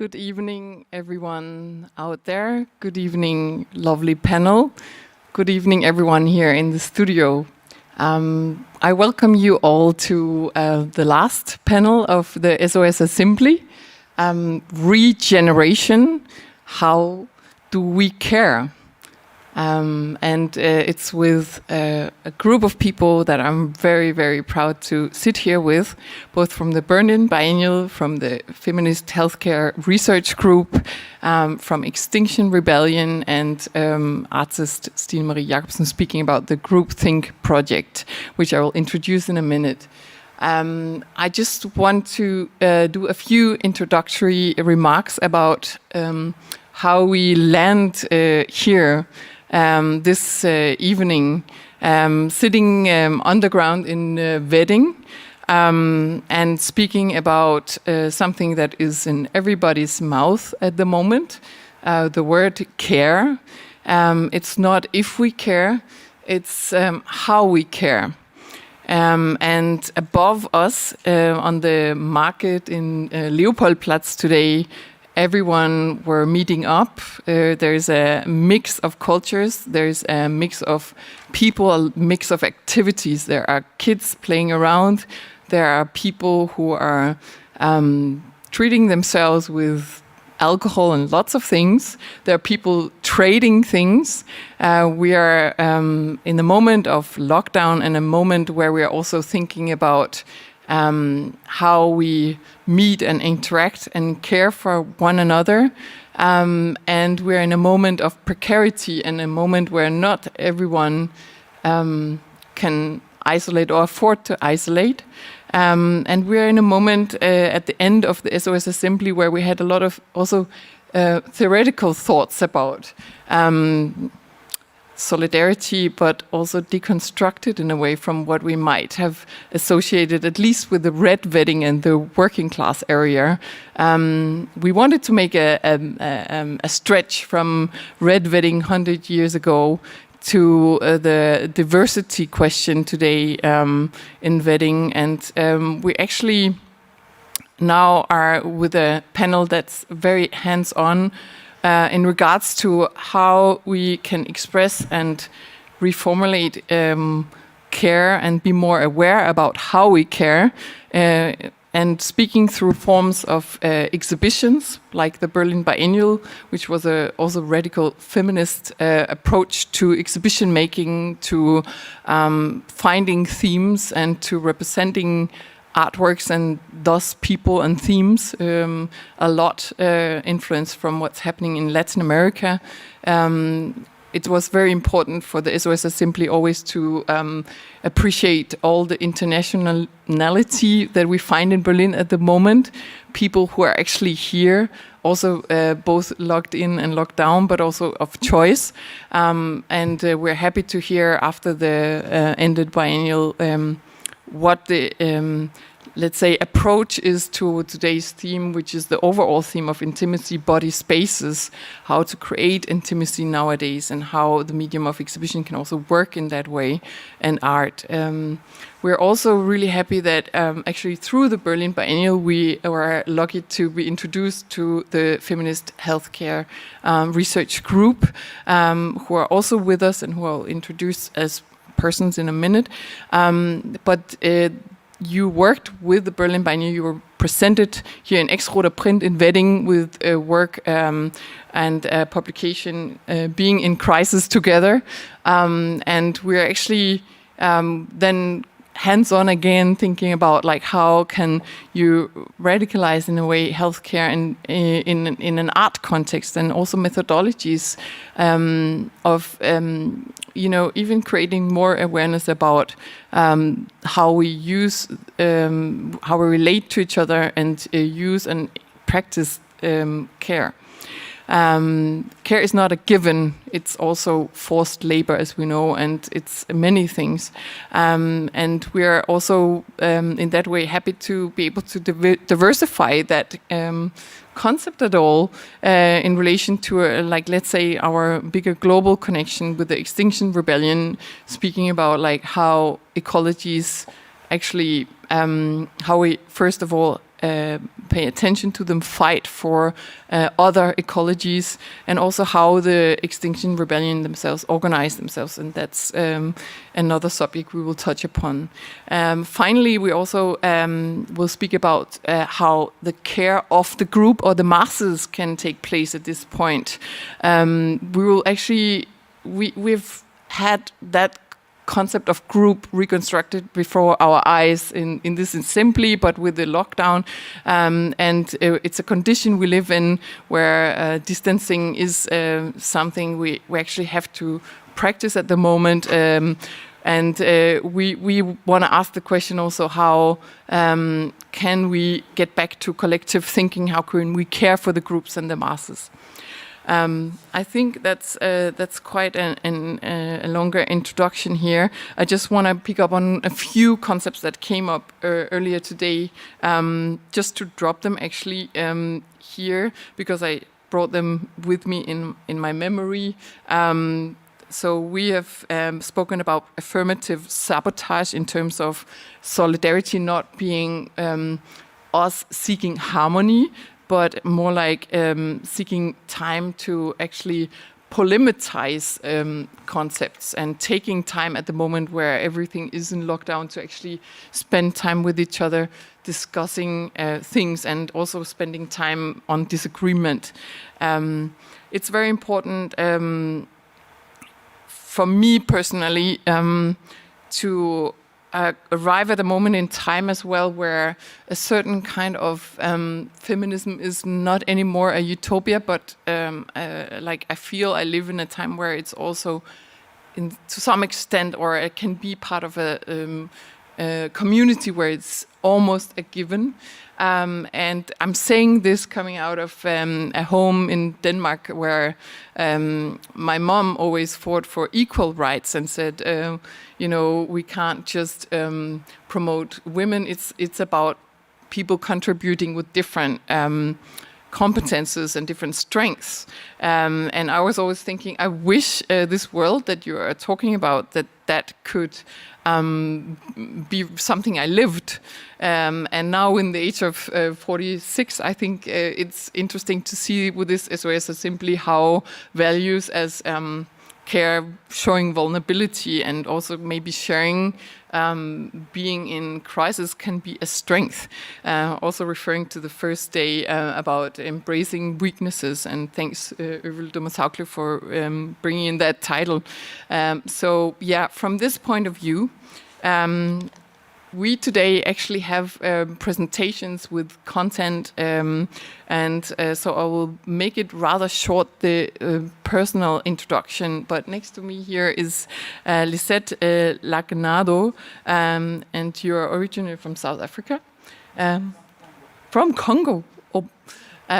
Good evening, everyone out there. Good evening, lovely panel. Good evening, everyone here in the studio. I welcome you all to the last panel of the SoS Assembly, Regeneration, How Do We Care? It's with a group of people that I'm very, very proud to sit here with, both from the Berlin Biennale, from the Feminist Healthcare Research Group, from Extinction Rebellion, and artist Stine María Jacobsen speaking about the Groupthink project, which I will introduce in a minute. I just want to do a few introductory remarks about how we land here this evening, sitting underground in Wedding and speaking about something that is in everybody's mouth at the moment, the word care. It's not if we care, it's how we care. And above us on the market in Leopoldplatz today, everyone were meeting up. There's a mix of cultures. There's a mix of people, a mix of activities. There are kids playing around. There are people who are treating themselves with alcohol and lots of things. There are people trading things. We are in the moment of lockdown and a moment where we are also thinking about how we meet and interact and care for one another. And we're in a moment of precarity and a moment where not everyone can isolate or afford to isolate. And we're in a moment at the end of the SoS Assembly where we had a lot of also theoretical thoughts about solidarity, but also deconstructed in a way from what we might have associated, at least with the red wedding and the working class area. We wanted to make a stretch from red wedding 100 years ago to the diversity question today in wedding. And we actually now are with a panel that's very hands-on in regards to how we can express and reformulate care and be more aware about how we care, and speaking through forms of exhibitions like the Berlin Biennale, which was a also radical feminist approach to exhibition making, to finding themes and to representing artworks and thus people and themes, a lot influence from what's happening in Latin America. It was very important for the SoS Assembly always to appreciate all the internationality that we find in Berlin at the moment, people who are actually here, also both locked in and locked down, but also of choice. And we're happy to hear after the ended biennial what the, let's say, approach is to today's theme, which is the overall theme of intimacy, body spaces, how to create intimacy nowadays, and how the medium of exhibition can also work in that way, and art. We're also really happy that actually through the Berlin Biennial, we were lucky to be introduced to the Feminist Healthcare Research Group, who are also with us and who I'll introduce as persons in a minute. But you worked with the Berlin Biennale. You were presented here in Exroder Print in Wedding with work and publication being in crisis together. And we're actually then hands-on again, thinking about like how can you radicalize in a way healthcare in an art context, and also methodologies of even creating more awareness about how we use, how we relate to each other and use and practice care. Care is not a given, it's also forced labor, as we know, and it's many things. And we are also, in that way, happy to be able to diversify that concept at all in relation to, like, let's say, our bigger global connection with the Extinction Rebellion, speaking about like how ecologies actually, how we, first of all, pay attention to them, fight for other ecologies, and also how the Extinction Rebellion themselves organize themselves, and that's another subject we will touch upon. Finally, we also will speak about how the care of the group or the masses can take place at this point. We will actually, we've had that concept of group reconstructed before our eyes in this simply, but with the lockdown, and it's a condition we live in where distancing is something we actually have to practice at the moment, and we want to ask the question also, how can we get back to collective thinking? How can we care for the groups and the masses? I think that's quite a longer introduction here. I just want to pick up on a few concepts that came up earlier today, just to drop them actually here, because I brought them with me in my memory. So we have spoken about affirmative sabotage in terms of solidarity not being us seeking harmony, but more like seeking time to actually polemicize concepts and taking time at the moment where everything is in lockdown to actually spend time with each other, discussing things, and also spending time on disagreement. It's very important for me personally to arrive at a moment in time as well where a certain kind of feminism is not anymore a utopia, but like I feel I live in a time where it's also, to some extent, or it can be part of a community where it's almost a given. And I'm saying this coming out of a home in Denmark where my mom always fought for equal rights and said, we can't just promote women. It's about people contributing with different competences and different strengths. And I was always thinking, I wish this world that you are talking about, that could be something I lived. And now in the age of 46, I think it's interesting to see with this SOS simply how values as care, showing vulnerability, and also maybe sharing being in crisis can be a strength. Also referring to the first day about embracing weaknesses, and thanks Øvel Dumasakle for bringing in that title. So yeah, from this point of view, we today actually have presentations with content, and so I will make it rather short, the personal introduction. But next to me here is Lisette Lagnado, and you're originally from South Africa, from Congo.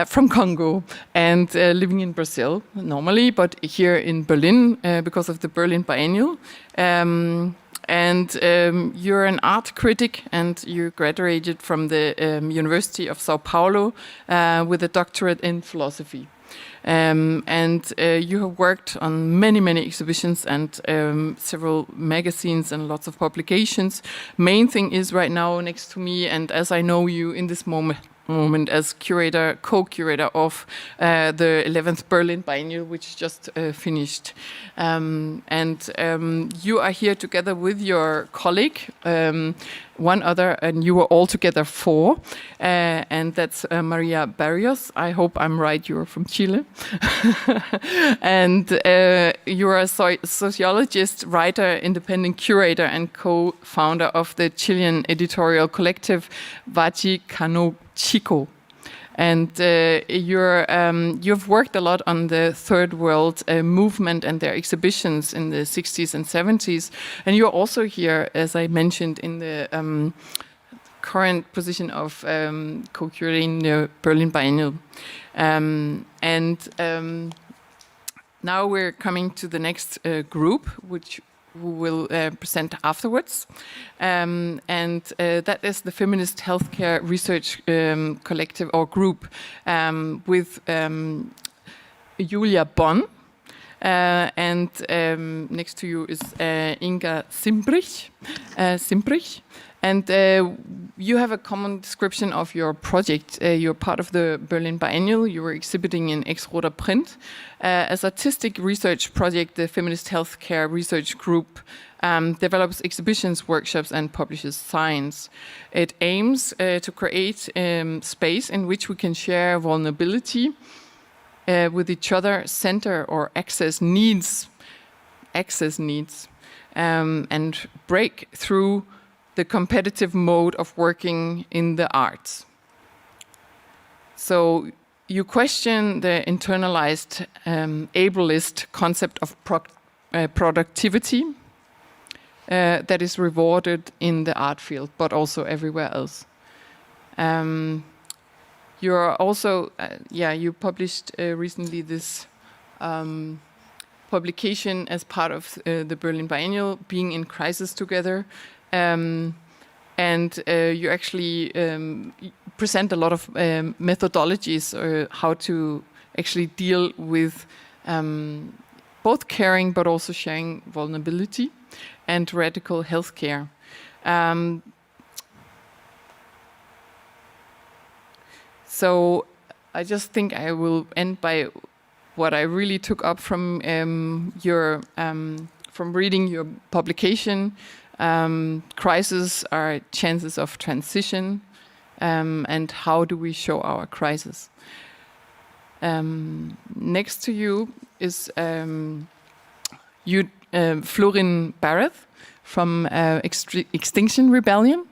From Congo, and living in Brazil normally, but here in Berlin because of the Berlin Biennale. And you're an art critic, and you graduated from the University of Sao Paulo with a doctorate in philosophy. And you have worked on many exhibitions and several magazines and lots of publications. Main thing is right now next to me, and as I know you in this moment as curator, co-curator of the 11th Berlin Biennale, which just finished. And you are here together with your colleague, one other, and you were all together four, and that's María Berríos. I hope I'm right, you're from Chile. And you're a sociologist, writer, independent curator, and co-founder of the Chilean editorial collective Vachicano Chico. And you've worked a lot on the Third World movement and their exhibitions in the 60s and 70s. And you're also here, as I mentioned, in the current position of co-curating the Berlin Biennale. Now we're coming to the next group, which we will present afterwards. And that is the Feminist Healthcare Research Collective or Group with Julia Bonn, and next to you is Inga Simbrich. And you have a common description of your project. You're part of the Berlin Biennial. You were exhibiting in Ex-Roter Print. As artistic research project, the Feminist Healthcare Research Group develops exhibitions, workshops, and publishes science. It aims to create space in which we can share vulnerability with each other, center or access needs, and break through the competitive mode of working in the arts. So you question the internalized ableist concept of productivity that is rewarded in the art field, but also everywhere else. You're also, you published recently this publication as part of the Berlin Biennial, Being in Crisis Together. And you actually present a lot of methodologies how to actually deal with both caring but also sharing vulnerability and radical healthcare. So I just think I will end by what I really took up from from reading your publication. Crises are chances of transition, and how do we show our crisis? Next to you is Florinn Bareth from Extinction Rebellion.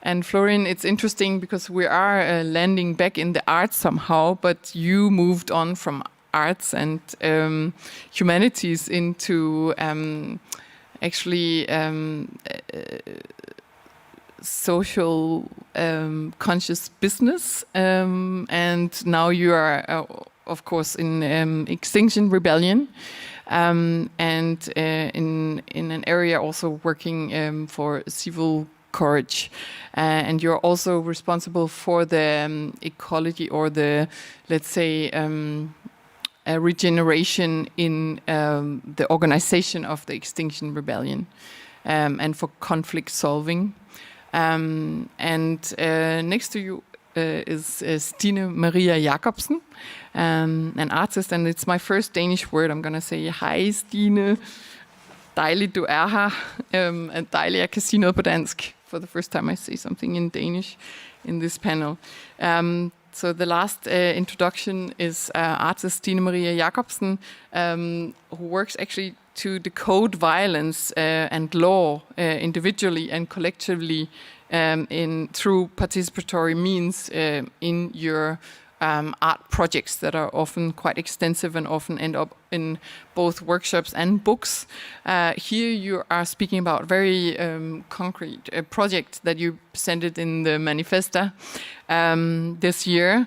And Florinn, it's interesting because we are landing back in the arts somehow, but you moved on from arts and humanities into social conscious business, and now you are of course in Extinction Rebellion, and in an area also working for civil courage, and you're also responsible for the ecology, or the, let's say, regeneration in the organization of the Extinction Rebellion, and for conflict solving. And next to you is Stine María Jacobsen, an artist, and it's my first Danish word. I'm gonna say, hi Stine, dejligt du er her, and dejligt jeg kan sige noget på dansk. For the first time I say something in Danish in this panel. So the last introduction is artist Stine María Jacobsen, who works actually to decode violence and law individually and collectively through participatory means in your art projects that are often quite extensive and often end up in both workshops and books. Here you are speaking about very concrete project that you presented in the Manifesta this year,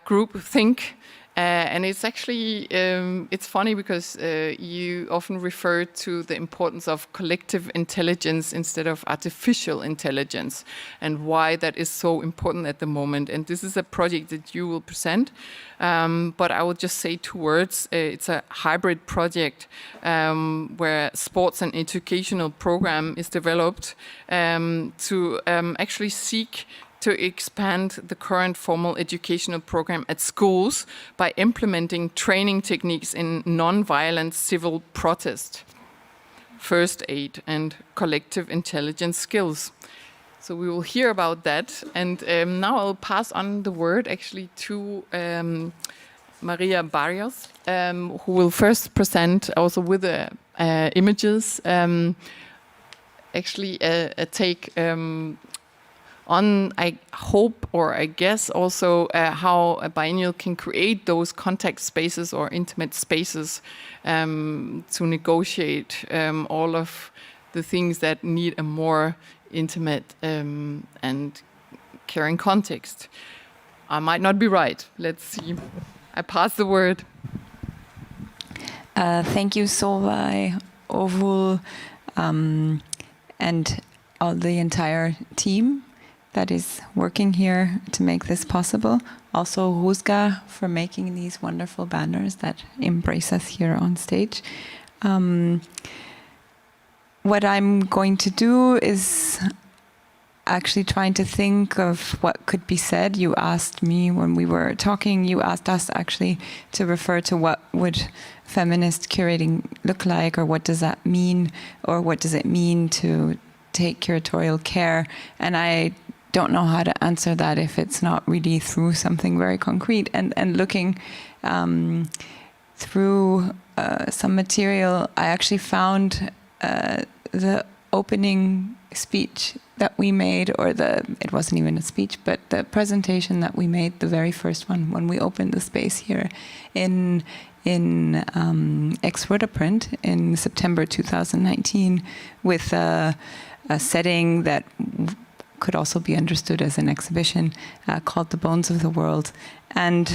Group Think. And it's actually, it's funny because you often refer to the importance of collective intelligence instead of artificial intelligence, and why that is so important at the moment. And this is a project that you will present, but I will just say 2 words. It's a hybrid project where sports and educational program is developed to actually seek to expand the current formal educational program at schools by implementing training techniques in non-violent civil protest, first aid, and collective intelligence skills. So we will hear about that. And now I'll pass on the word actually to María Berríos, who will first present also with the images, actually a take on, I hope, or I guess also how a biennial can create those contact spaces or intimate spaces to negotiate all of the things that need a more intimate and caring context. I might not be right. Let's see. I pass the word. Thank you, Solvej, Ovul, and all the entire team that is working here to make this possible. also Ruzga for making these wonderful banners that embrace us here on stage. What I'm going to do is actually trying to think of what could be said. You asked me when we were talking, you asked us actually to refer to what would feminist curating look like, or what does that mean, or what does it mean to take curatorial care. And I don't know how to answer that if it's not really through something very concrete. And looking through some material, I actually found the opening speech that we made, or it wasn't even a speech, but the presentation that we made, the very first one, when we opened the space here in Ex-Rudderprint in September 2019, with a setting that could also be understood as an exhibition called The Bones of the World. And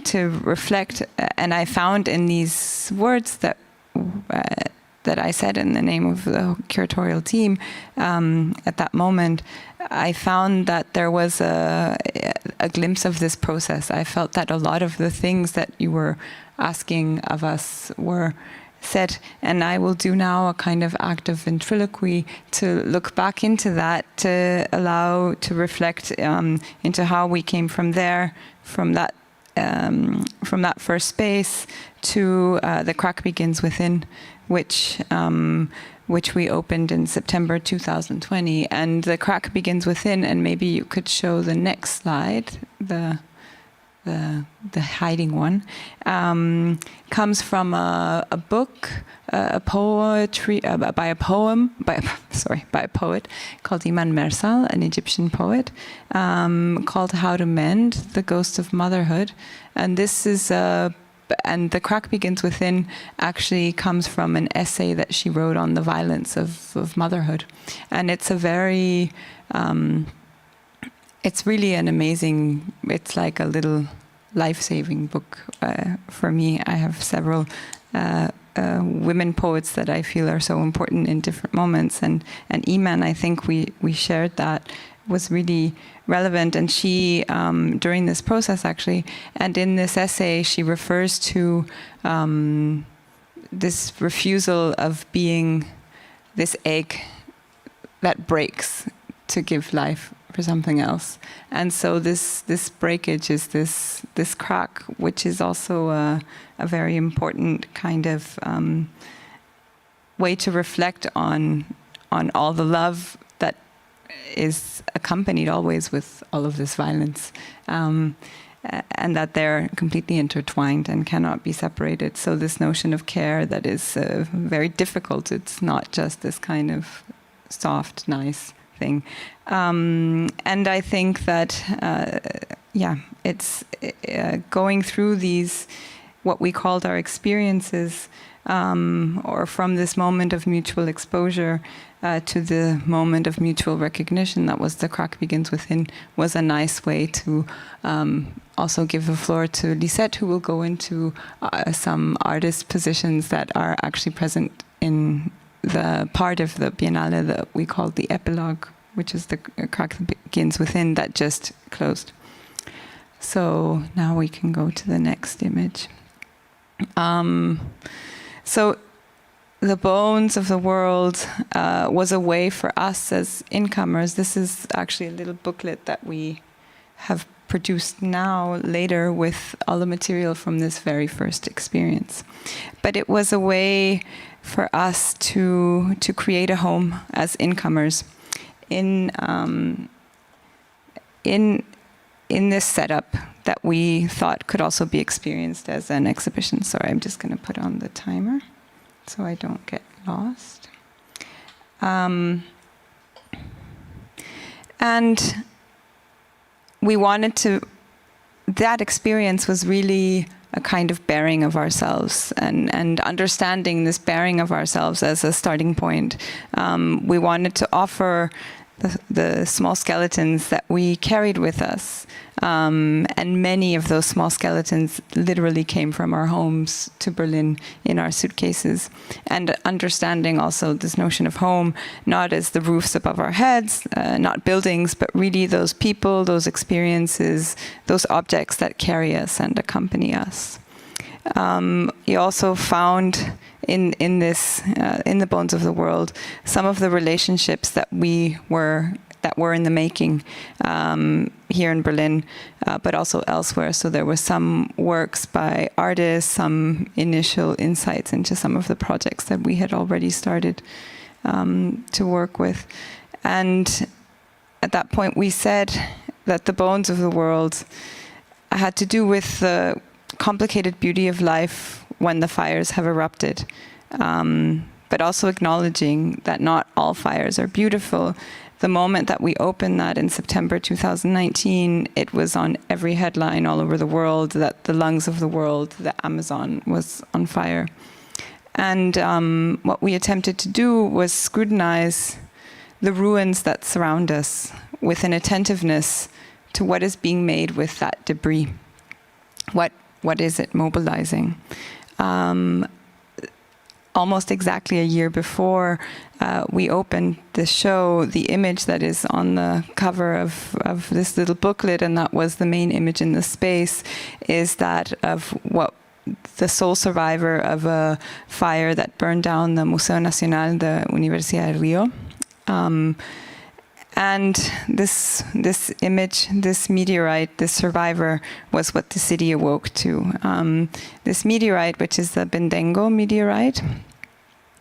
to reflect, and I found in these words that I said in the name of the curatorial team at that moment, I found that there was a glimpse of this process. I felt that a lot of the things that you were asking of us were said, and I will do now a kind of act of ventriloquy to look back into that, to allow to reflect into how we came from there, from that first space to The Crack Begins Within, which we opened in September 2020. And The Crack Begins Within, and maybe you could show the next slide, the hiding one, comes from a book, a poetry by a poet called Iman Mersal, an Egyptian poet, called How to Mend, the Ghost of Motherhood. And this is and The Crack Begins Within actually comes from an essay that she wrote on the violence of motherhood. And it's a very, it's really an amazing, it's like a little life-saving book for me. I have several women poets that I feel are so important in different moments. And Iman, I think we shared that, was really relevant. And she, during this process actually, and in this essay, she refers to this refusal of being this egg that breaks to give life for something else. And so this breakage is this crack, which is also a very important kind of way to reflect on all the love that is accompanied always with all of this violence, and that they're completely intertwined and cannot be separated. So this notion of care that is very difficult, it's not just this kind of soft, nice thing. And I think that, it's going through these, what we called our experiences, or from this moment of mutual exposure to the moment of mutual recognition, that was The Crack Begins Within, was a nice way to also give the floor to Lisette, who will go into some artist positions that are actually present in the part of the Biennale that we call the epilogue, which is The Crack Begins Within, that just closed. So now we can go to the next image. So The Bones of the World was a way for us as incomers. This is actually a little booklet that we have produced now, later, with all the material from this very first experience. But it was a way for us to create a home as incomers in this setup that we thought could also be experienced as an exhibition. Sorry, I'm just going to put on the timer so I don't get lost. And we wanted to, that experience was really a kind of bearing of ourselves, and understanding this bearing of ourselves as a starting point. We wanted to offer the small skeletons that we carried with us. And many of those small skeletons literally came from our homes to Berlin in our suitcases. And understanding also this notion of home, not as the roofs above our heads, not buildings, but really those people, those experiences, those objects that carry us and accompany us. You also found in the bones of the world some of the relationships that were in the making here in Berlin, but also elsewhere. So there were some works by artists, some initial insights into some of the projects that we had already started to work with. And at that point we said that the bones of the world had to do with the complicated beauty of life when the fires have erupted, but also acknowledging that not all fires are beautiful. The moment that we opened that in September 2019, it was on every headline all over the world that the lungs of the world, the Amazon, was on fire. And what we attempted to do was scrutinize the ruins that surround us with an attentiveness to what is being made with that debris. What is it mobilizing? Almost exactly a year before we opened the show, the image that is on the cover of this little booklet, and that was the main image in the space, is that of what the sole survivor of a fire that burned down the Museo Nacional de Universidad de Rio. And this image, this meteorite, this survivor, was what the city awoke to. This meteorite, which is the Bendengo meteorite,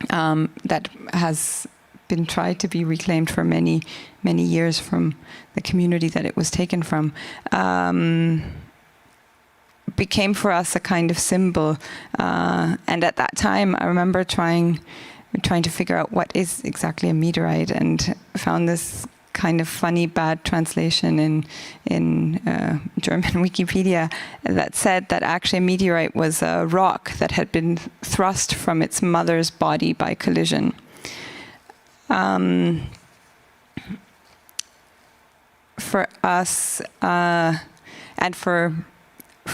that has been tried to be reclaimed for many, many years from the community that it was taken from, became for us a kind of symbol. And at that time, I remember trying to figure out what is exactly a meteorite, and found this kind of funny bad translation in German Wikipedia that said that actually a meteorite was a rock that had been thrust from its mother's body by collision. For us, and for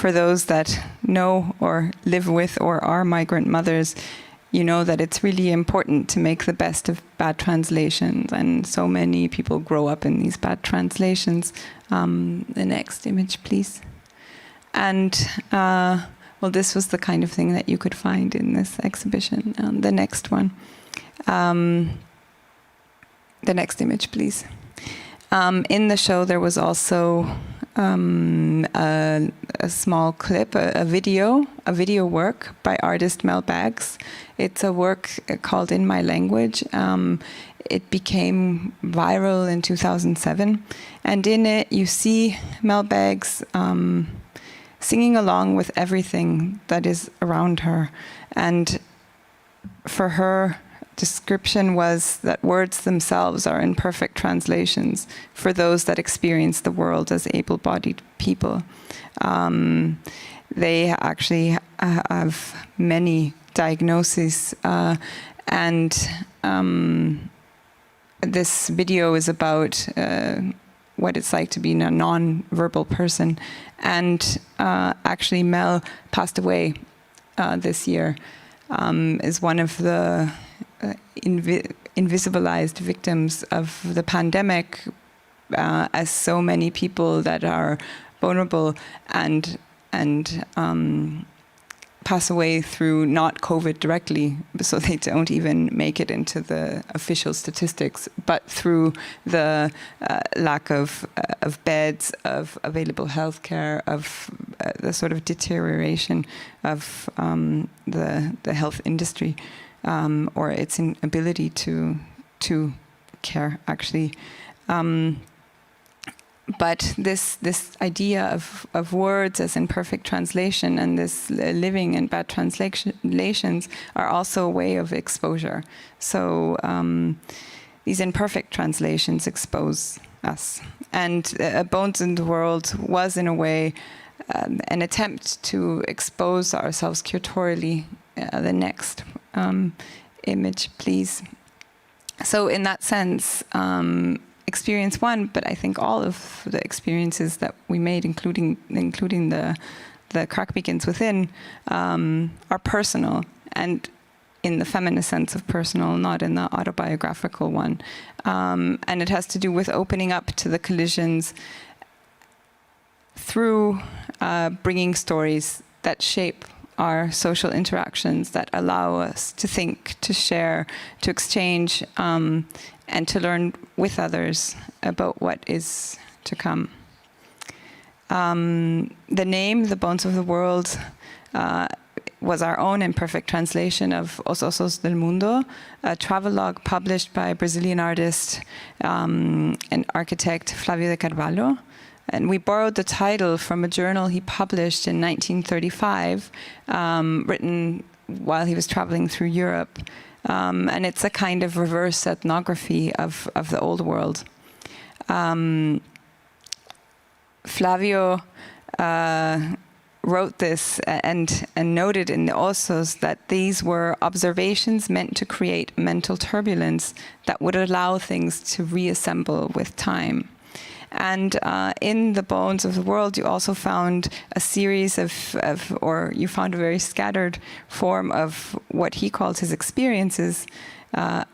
those that know or live with or are migrant mothers, you know that it's really important to make the best of bad translations, and so many people grow up in these bad translations. The next image, please. And well, this was the kind of thing that you could find in this exhibition. The next one. The next image, please. In the show, there was also a small clip, a video work by artist Mel Baggs. It's a work called In My Language. It became viral in 2007. And in it, you see Mel Baggs singing along with everything that is around her. And for her, description was that words themselves are imperfect translations for those that experience the world as able-bodied people. They actually have many diagnoses, and this video is about what it's like to be a non-verbal person. And actually Mel passed away this year, is one of the invisibilized victims of the pandemic, as so many people that are vulnerable and pass away through not COVID directly, so they don't even make it into the official statistics, but through the lack of beds, of available healthcare, of the sort of deterioration of the health industry. Or its inability to care, actually. But this idea of words as imperfect translation and this living in bad translations are also a way of exposure. So these imperfect translations expose us. And Bones in the World was, in a way, an attempt to expose ourselves curatorially. The next image, please. So in that sense, experience one, but I think all of the experiences that we made, including the crack beacons within, are personal, and in the feminist sense of personal, not in the autobiographical one. And it has to do with opening up to the collisions through bringing stories that shape our social interactions, that allow us to think, to share, to exchange, and to learn with others about what is to come. The name, The Bones of the World, was our own imperfect translation of Os Osos del Mundo, a travelogue published by Brazilian artist and architect Flávio de Carvalho. And we borrowed the title from a journal he published in 1935, written while he was traveling through Europe. And it's a kind of reverse ethnography of the old world. Flavio wrote this and noted in the Osos that these were observations meant to create mental turbulence that would allow things to reassemble with time. And in the Bones of the World, you also found a series or you found a very scattered form of what he called his experiences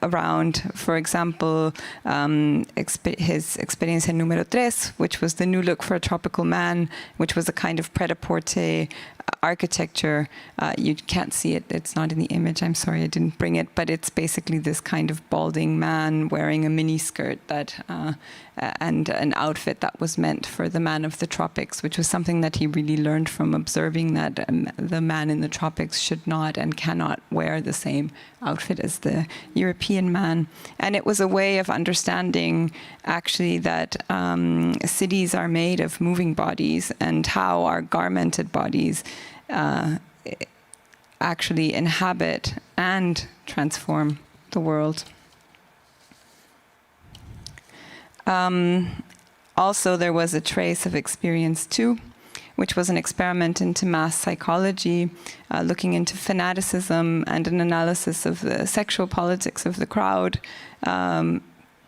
around, for example, his experiencia número 3, which was the new look for a tropical man, which was a kind of pret-a-porter architecture. You can't see it, it's not in the image, I'm sorry I didn't bring it, but it's basically this kind of balding man wearing a mini skirt that and an outfit that was meant for the man of the tropics, which was something that he really learned from observing, that the man in the tropics should not and cannot wear the same outfit as the European man. And it was a way of understanding actually that cities are made of moving bodies, and how our garmented bodies actually inhabit and transform the world. Also, there was a trace of experience 2, which was an experiment into mass psychology, looking into fanaticism and an analysis of the sexual politics of the crowd,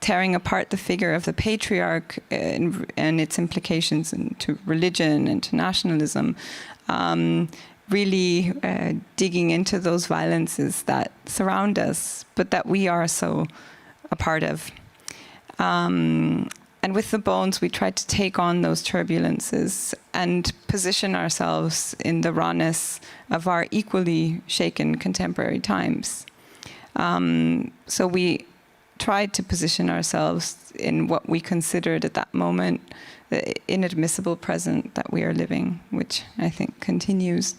tearing apart the figure of the patriarch and its implications into religion, into nationalism, really digging into those violences that surround us, but that we are so a part of. And with the Bones, we tried to take on those turbulences and position ourselves in the rawness of our equally shaken contemporary times. So we tried to position ourselves in what we considered at that moment the inadmissible present that we are living, which I think continues,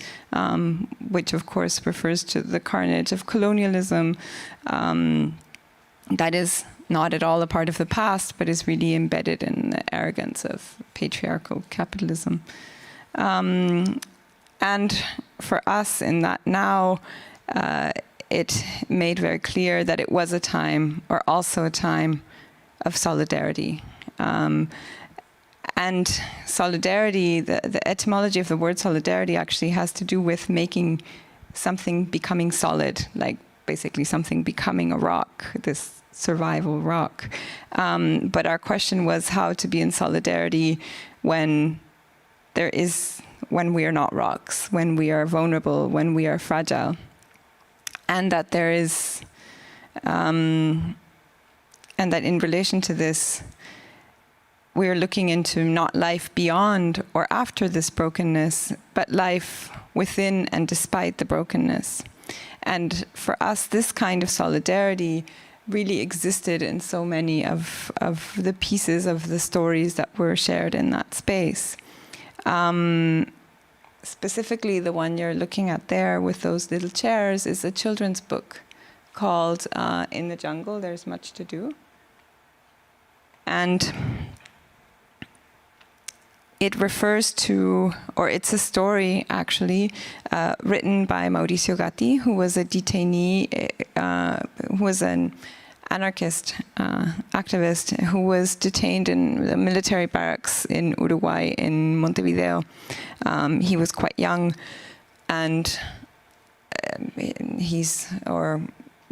which of course refers to the carnage of colonialism that is not at all a part of the past, but is really embedded in the arrogance of patriarchal capitalism. And for us in that now, it made very clear that it was a time, or also a time, of solidarity. And solidarity, the etymology of the word solidarity actually has to do with making something becoming solid, like basically something becoming a rock, this survival rock. But our question was how to be in solidarity when we are not rocks, when we are vulnerable, when we are fragile. And that there is, and that in relation to this, we are looking into not life beyond or after this brokenness, but life within and despite the brokenness. And for us, this kind of solidarity really existed in so many of the pieces of the stories that were shared in that space. Specifically, the one you're looking at there with those little chairs is a children's book called In the Jungle, There's Much to Do. And it refers to, or it's a story actually, written by Mauricio Gatti, who was a detainee, who was an anarchist activist who was detained in the military barracks in Uruguay, in Montevideo. He was quite young, and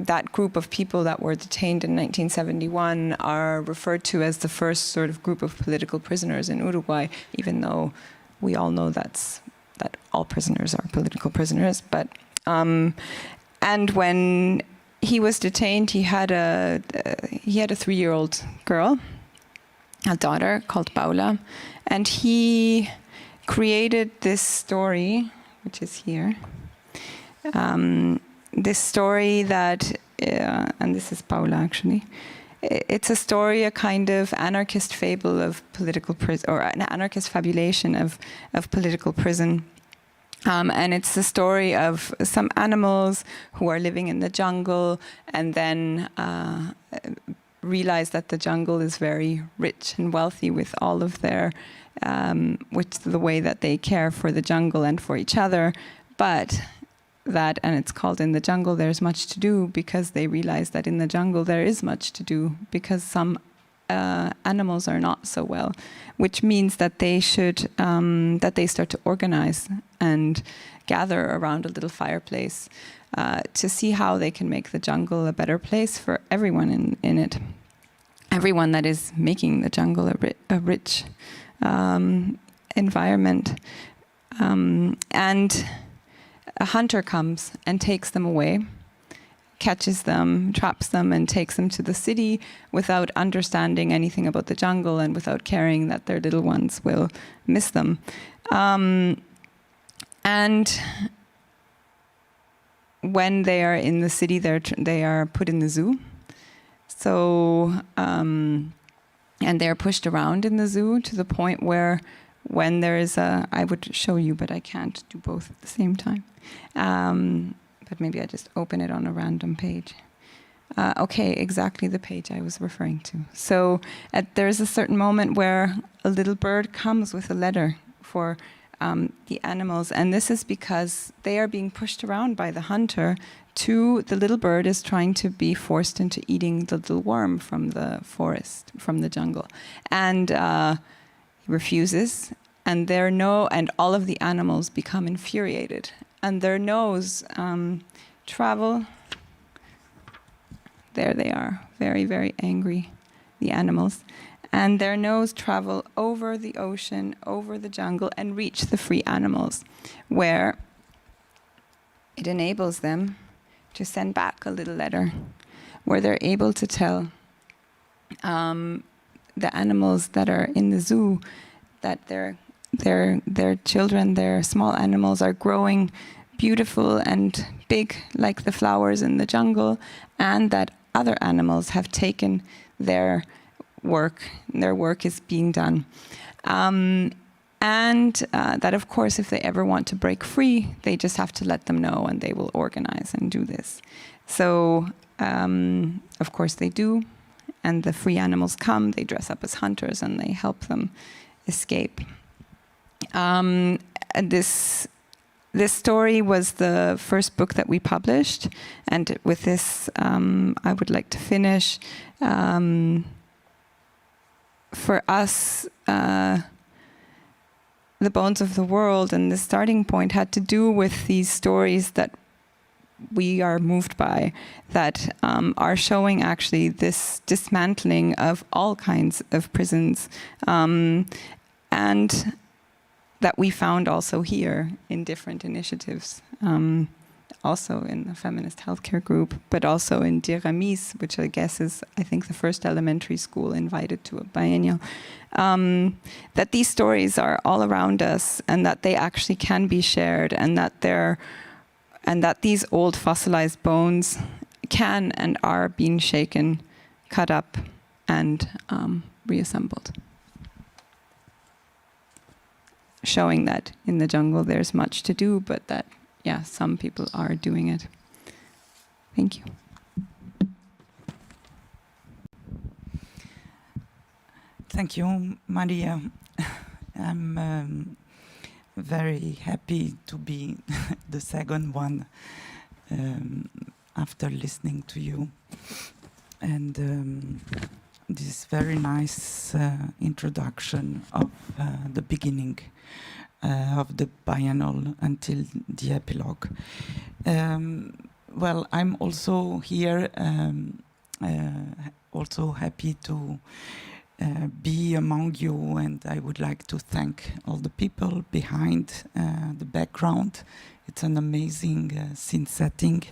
that group of people that were detained in 1971 are referred to as the first sort of group of political prisoners in Uruguay, even though we all know that all prisoners are political prisoners. But and when he was detained, he had a 3-year-old girl, a daughter called Paula, and he created this story, which is here. This story that, and this is Paula actually, it's a story, a kind of anarchist fable of political prison, or an anarchist fabulation of political prison. And it's the story of some animals who are living in the jungle and then realize that the jungle is very rich and wealthy with all of their, with the way that they care for the jungle and for each other, but that, and it's called In the Jungle There's Much to Do, because they realize that in the jungle there is much to do, because some animals are not so well, which means that they should, that they start to organize and gather around a little fireplace to see how they can make the jungle a better place for everyone in it. Everyone that is making the jungle a rich environment. And a hunter comes and takes them away, catches them, traps them, and takes them to the city without understanding anything about the jungle and without caring that their little ones will miss them. And when they are in the city, they are put in the zoo. So, and they're pushed around in the zoo to the point where when there is I would show you, but I can't do both at the same time. But maybe I just open it on a random page. Okay, exactly the page I was referring to. So there's a certain moment where a little bird comes with a letter for the animals, and this is because they are being pushed around by the hunter. The little bird is trying to be forced into eating the little worm from the forest, from the jungle, and he refuses. And and all of the animals become infuriated, and their nose travel. There they are, very, very angry, the animals. And their nose travel over the ocean, over the jungle, and reach the free animals, where it enables them to send back a little letter, where they're able to tell the animals that are in the zoo that their children, their small animals, are growing beautiful and big like the flowers in the jungle, and that other animals have taken their work is being done. And that, of course, if they ever want to break free, they just have to let them know and they will organize and do this. So, of course, they do. And the free animals come, they dress up as hunters, and they help them escape. This story was the first book that we published, and with this I would like to finish. For us, The Bones of the World and the starting point had to do with these stories that we are moved by, that are showing actually this dismantling of all kinds of prisons, and that we found also here in different initiatives, also in the Feminist Healthcare Group, but also in Diramis, which I guess is, I think, the first elementary school invited to a biennial, that these stories are all around us, and that they actually can be shared, and that these old fossilized bones can and are being shaken, cut up, and reassembled. Showing that in the jungle there's much to do, but that, yeah, some people are doing it. Thank you. Thank you, María. I'm very happy to be the second one after listening to you. And this very nice introduction of the beginning of the biennial until the epilogue. well, I'm also here, also happy to be among you, and I would like to thank all the people behind the background. It's an amazing scene setting,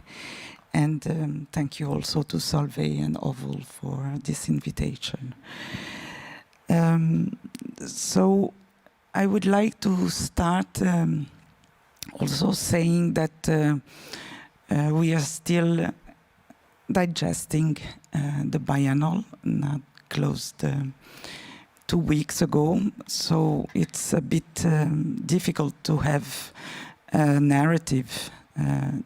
and thank you also to Solvej and Ovesen for this invitation. So I would like to start also saying that we are still digesting the Biennale, not closed 2 weeks ago, so it's a bit difficult to have a narrative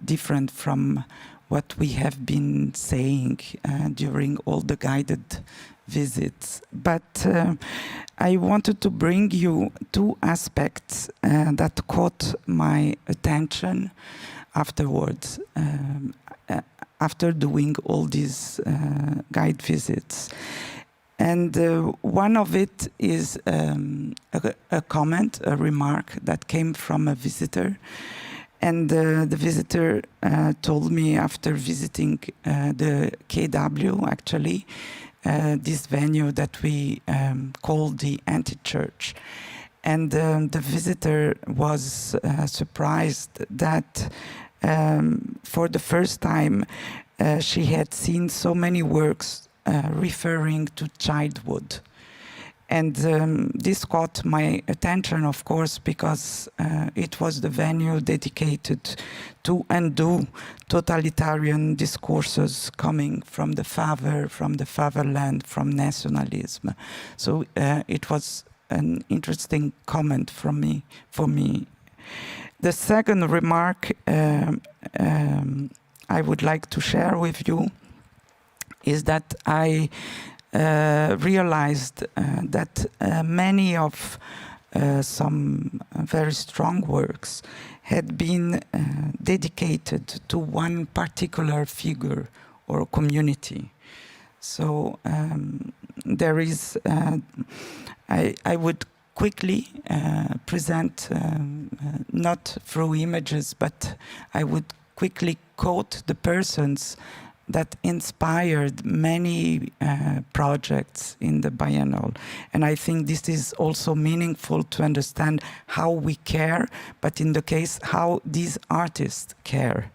different from what we have been saying during all the guided visits. But I wanted to bring you 2 aspects that caught my attention afterwards, after doing all these guide visits. And one of it is a comment, a remark that came from a visitor. And the visitor told me after visiting the KW, actually, this venue that we call the anti-church. And the visitor was surprised that for the first time she had seen so many works referring to childhood. And this caught my attention, of course, because it was the venue dedicated to undo totalitarian discourses coming from the fatherland, from nationalism. So it was an interesting comment for me. The second remark I would like to share with you is that I realized that many of some very strong works had been dedicated to one particular figure or community. So there is, I would quickly present, not through images, but I would quickly quote the persons that inspired many projects in the Biennale. And I think this is also meaningful to understand how we care, but in the case, how these artists care.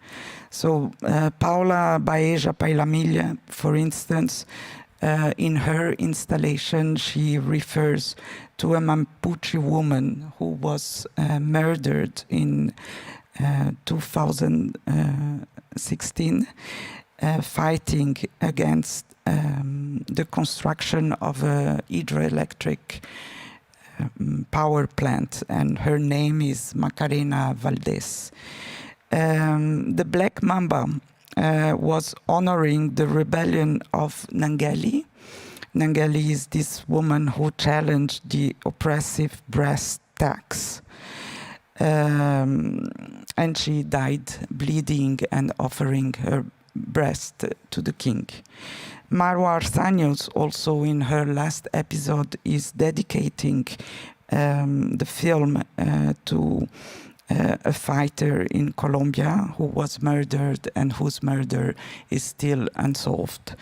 So Paula Baeja Pailamilla, for instance, in her installation, she refers to a Mapuche woman who was murdered in 2016, fighting against the construction of a hydroelectric power plant, and her name is Macarena Valdez. The Black Mamba was honoring the rebellion of Nangeli. Nangeli is this woman who challenged the oppressive breast tax. And she died bleeding and offering her breast to the king. Marwa Arsanios, also in her last episode, is dedicating the film to a fighter in Colombia who was murdered and whose murder is still unsolved.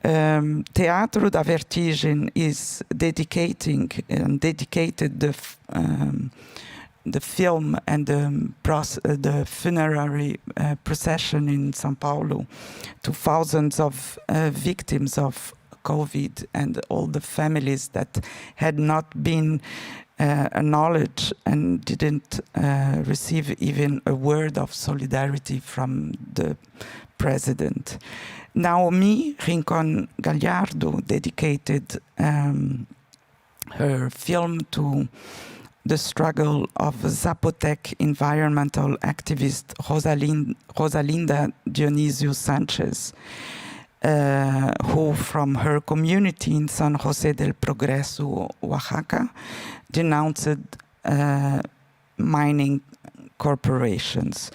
Teatro da Vertigem is dedicated the film and the funerary procession in São Paulo to thousands of victims of COVID and all the families that had not been acknowledged and didn't receive even a word of solidarity from the president. Naomi Rincon Gallardo dedicated her film to the struggle of Zapotec environmental activist Rosalinda Dionisio Sanchez, who from her community in San Jose del Progreso, Oaxaca, denounced mining corporations.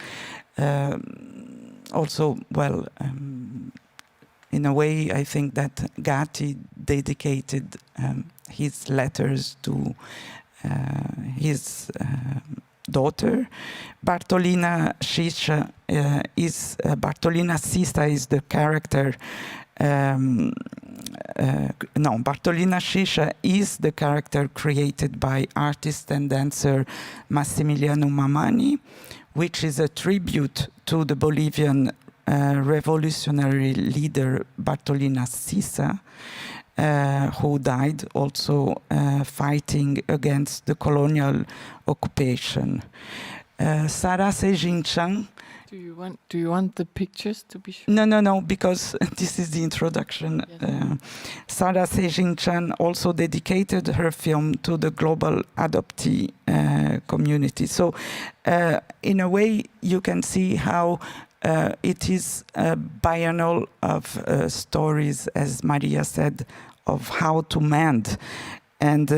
Also, well, in a way, I think that Gatti dedicated his letters to his daughter. Bartolina Sisa is the character. Bartolina Sisa is the character created by artist and dancer Massimiliano Mamani, which is a tribute to the Bolivian revolutionary leader Bartolina Sisa, who died also fighting against the colonial occupation. Sarah Sejin-Chang. Do you want the pictures to be shown? No, because this is the introduction. Yes. Sarah Sejin-Chan also dedicated her film to the global adoptee community. So, in a way, you can see how it is a biennial of stories, as María said, of how to mend, and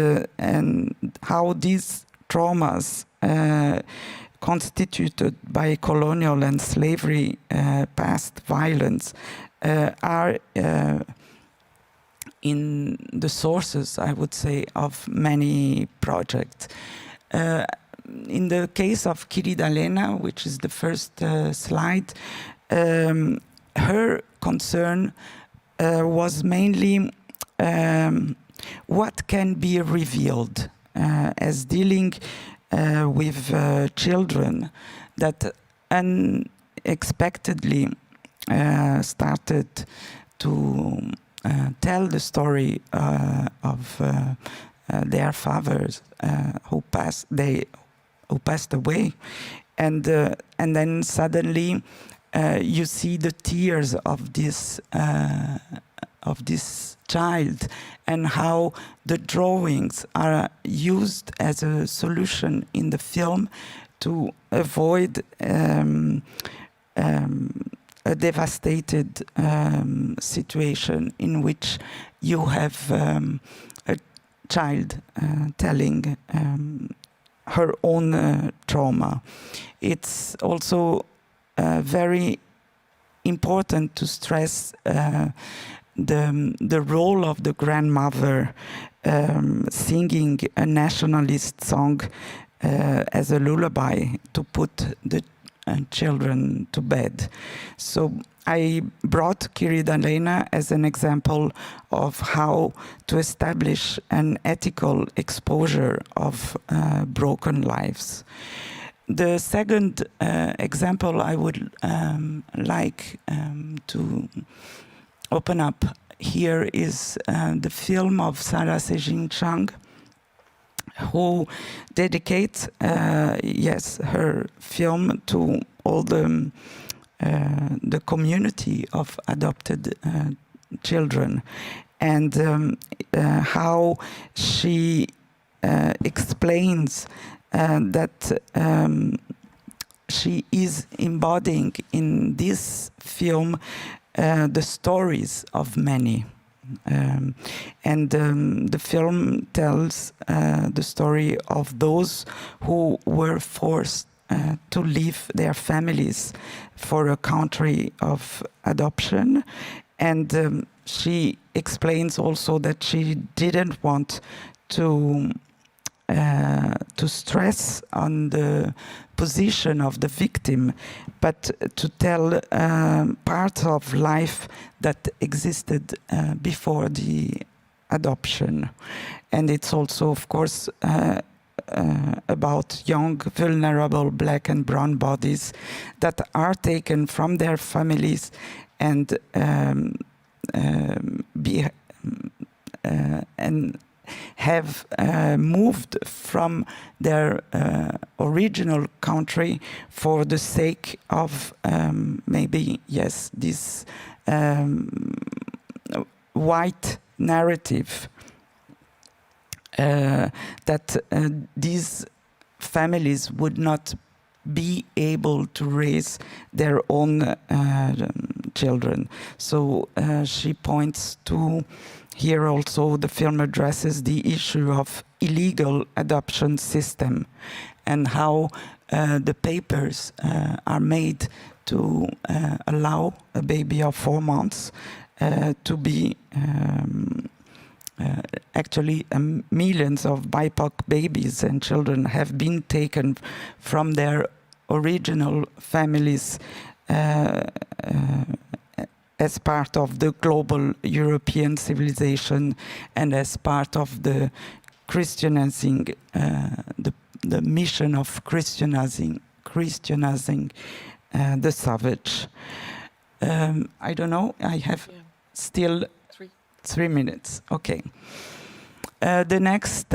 how these traumas constituted by colonial and slavery past violence are in the sources, I would say, of many projects. In the case of Kiridalena, which is the first slide, her concern was mainly what can be revealed as dealing with children that unexpectedly started to tell the story of their fathers who passed away, and then suddenly you see the tears of this child, and how the drawings are used as a solution in the film to avoid a devastated situation in which you have a child telling her own trauma. It's also very important to stress the role of the grandmother singing a nationalist song as a lullaby to put the children to bed. So I brought Kiridalena as an example of how to establish an ethical exposure of broken lives. The second example I would like to open up here is the film of Sarah Sejin-Chang, who dedicates her film to all the community of adopted children, and how she explains that she is embodying in this film the stories of many. The film tells the story of those who were forced to leave their families for a country of adoption. And she explains also that she didn't want to stress on the position of the victim, but to tell parts of life that existed before the adoption. And it's also, of course, about young, vulnerable black and brown bodies that are taken from their families and have moved from their original country for the sake of this white narrative that these families would not be able to raise their own children. So she points to here also the film addresses the issue of illegal adoption system and how the papers are made to allow a baby of 4 months to be actually millions of BIPOC babies and children have been taken from their original families as part of the global European civilization and as part of the Christianizing, the mission of Christianizing the savage. I don't know, I have still 3 minutes. Okay. The next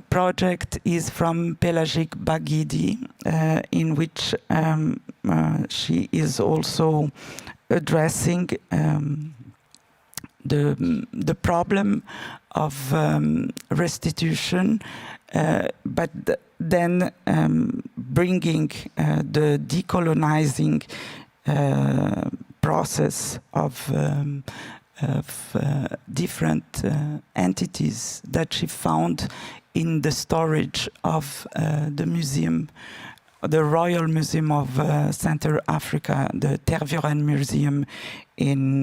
project is from Pelagik Bagidi, in which she is also addressing the problem of restitution, but then bringing the decolonizing process of different entities that she found in the storage of the museum, the Royal Museum of Central Africa, the Tervuren Museum in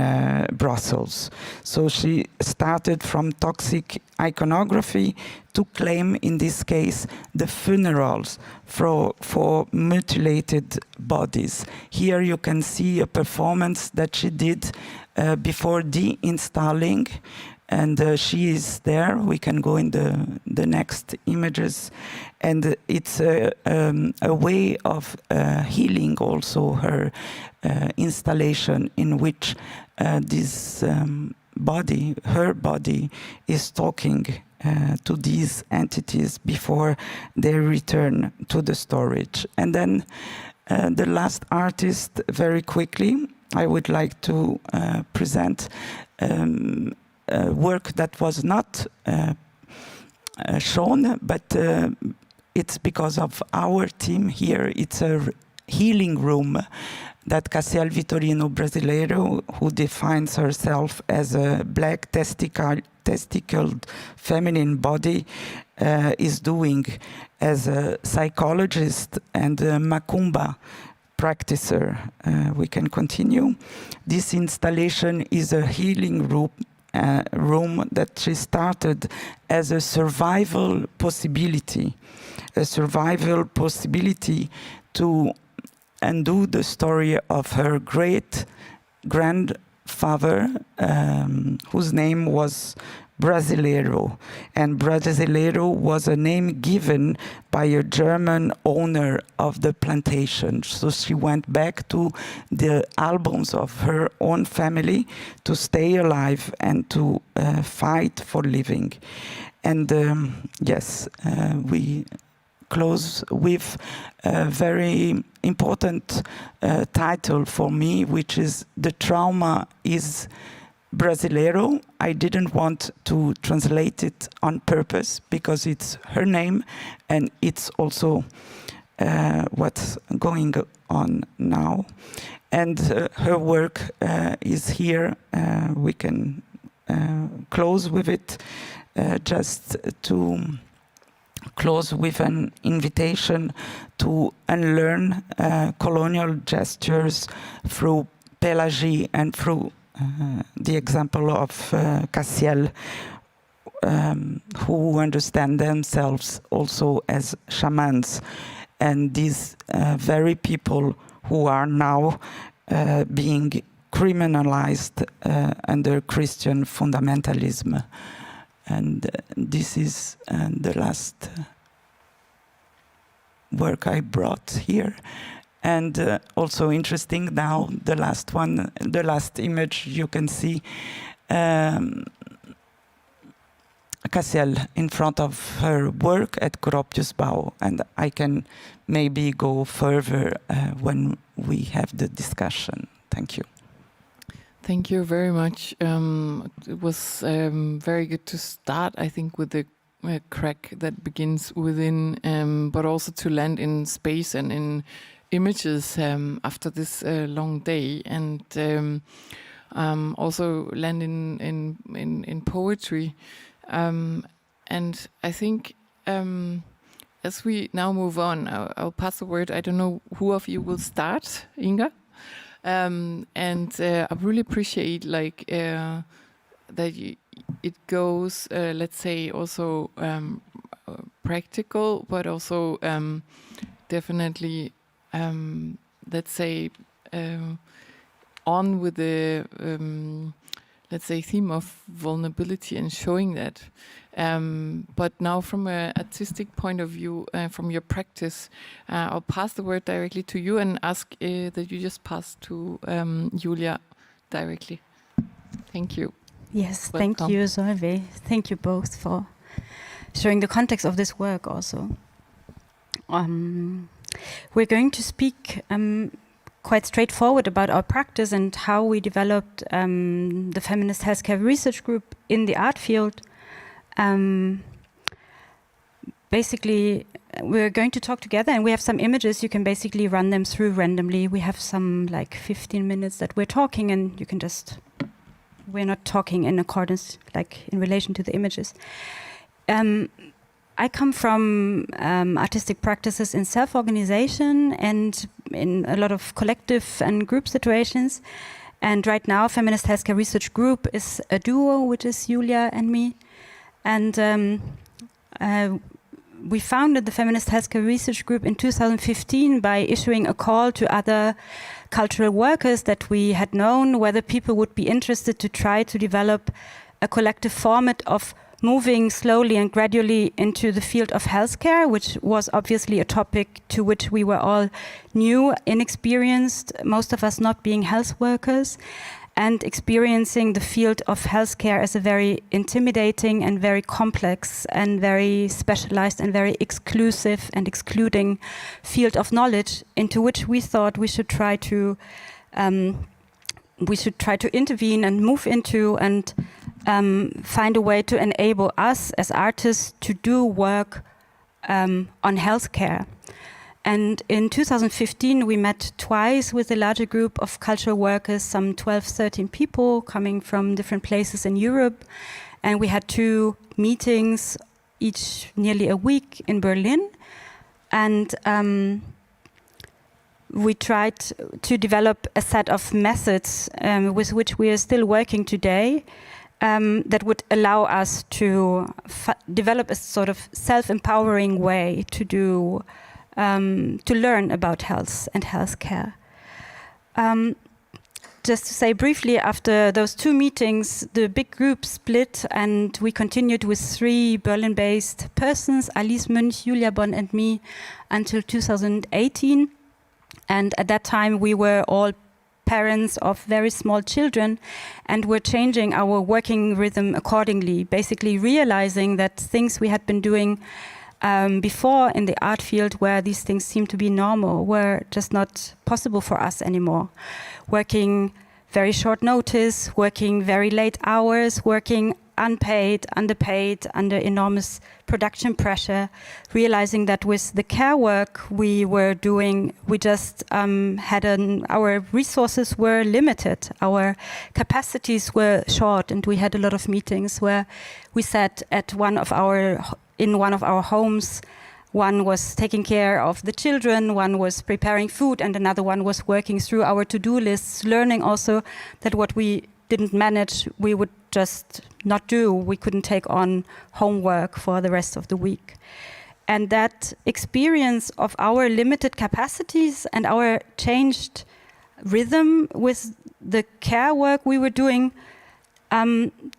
Brussels. So she started from toxic iconography to claim, in this case, the funerals for mutilated bodies. Here you can see a performance that she did before de-installing, and she is there. We can go in the next images, and it's a way of healing also her installation, in which this body, her body, is talking to these entities before they return to the storage. And then the last artist, very quickly, I would like to present work that was not shown, but it's because of our team here. It's a healing room that Cassiel Vitorino Brasileiro, who defines herself as a black testicled feminine body, is doing as a psychologist and a Macumba practicer. We can continue. This installation is a healing room that she started as a survival possibility to undo the story of her great grandfather, whose name was Brasileiro, and Brasileiro was a name given by a German owner of the plantation. So she went back to the albums of her own family to stay alive and to fight for living. And yes, we close with a very important title for me, which is "The Trauma is Brasileiro." I didn't want to translate it on purpose because it's her name and it's also what's going on now. And her work is here. We can close with it, just to close with an invitation to unlearn colonial gestures through Pélagie and through the example of Cassiel, who understand themselves also as shamans, and these very people who are now being criminalized under Christian fundamentalism. And this is the last work I brought here. And also interesting now, the last one, the last image you can see, Cassiel in front of her work at Gropiusbau. And I can maybe go further when we have the discussion. Thank you. Thank you very much. It was very good to start, I think, with the crack that begins within, but also to land in space and in images after this long day, and also land in poetry. And I think as we now move on, I'll pass the word. I don't know who of you will start, Inga? And I really appreciate that it goes, let's say, also practical, but also definitely, let's say, on with the, let's say, theme of vulnerability and showing that. But now from an artistic point of view, from your practice, I'll pass the word directly to you and ask that you just pass to Julia directly. Thank you. Yes, Welcome. thank you, Solvej. Thank you both for showing the context of this work also. We're going to speak quite straightforward about our practice and how we developed the Feminist Healthcare Research Group in the art field. Basically, we're going to talk together, and we have some images. You can basically run them through randomly. We have some like 15 minutes that we're talking, and you can just, we're not talking in accordance, like in relation to the images. I come from artistic practices in self-organization and in a lot of collective and group situations. And right now, Feminist Healthcare Research Group is a duo, which is Julia and me. And we founded the Feminist Healthcare Research Group in 2015 by issuing a call to other cultural workers that we had known, whether people would be interested to try to develop a collective format of moving slowly and gradually into the field of healthcare, which was obviously a topic to which we were all new, inexperienced, most of us not being health workers, and experiencing the field of healthcare as a very intimidating and very complex and very specialized and very exclusive and excluding field of knowledge into which we thought we should try to intervene and move into and find a way to enable us as artists to do work on healthcare. And in 2015, we met twice with a larger group of cultural workers, some 12, 13 people coming from different places in Europe. And we had 2 meetings, each nearly a week in Berlin. And we tried to develop a set of methods with which we are still working today that would allow us to develop a sort of self-empowering way to do to learn about health and healthcare. Just to say briefly, after those 2 meetings, the big group split and we continued with 3 Berlin-based persons, Alice Münch, Julia Bonn and me, until 2018. And at that time, we were all parents of very small children and were changing our working rhythm accordingly, basically realizing that things we had been doing before in the art field, where these things seemed to be normal, were just not possible for us anymore. Working very short notice, working very late hours, working unpaid, underpaid, under enormous production pressure, realizing that with the care work we were doing, we just our resources were limited, our capacities were short, and we had a lot of meetings where we sat at in one of our homes. One was taking care of the children, one was preparing food, and another one was working through our to-do lists, learning also that what we didn't manage, we would just not do. We couldn't take on homework for the rest of the week. And that experience of our limited capacities and our changed rhythm with the care work we were doing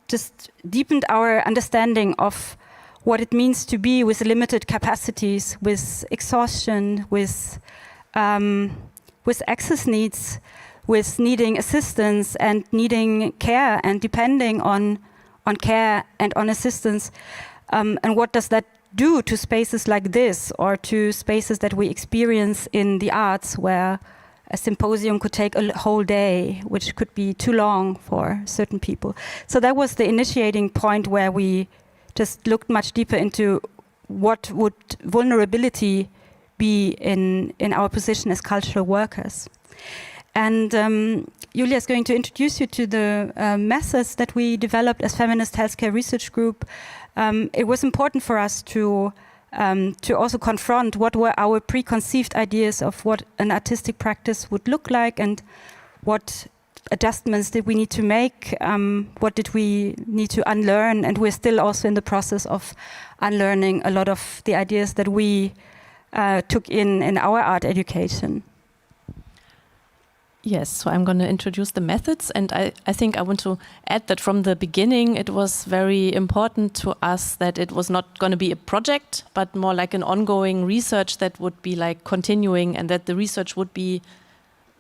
just deepened our understanding of what it means to be with limited capacities, with exhaustion, with access needs, with needing assistance and needing care and depending on care and on assistance. And what does that do to spaces like this, or to spaces that we experience in the arts, where a symposium could take a whole day, which could be too long for certain people. So that was the initiating point where we just looked much deeper into what would vulnerability be in our position as cultural workers. And Julia is going to introduce you to the methods that we developed as Feminist Healthcare Research Group. It was important for us to also confront what were our preconceived ideas of what an artistic practice would look like, and what adjustments did we need to make? What did we need to unlearn? And we're still also in the process of unlearning a lot of the ideas that we took in our art education. Yes, so I'm going to introduce the methods, and I think I want to add that from the beginning it was very important to us that it was not going to be a project, but more like an ongoing research that would be like continuing, and that the research would be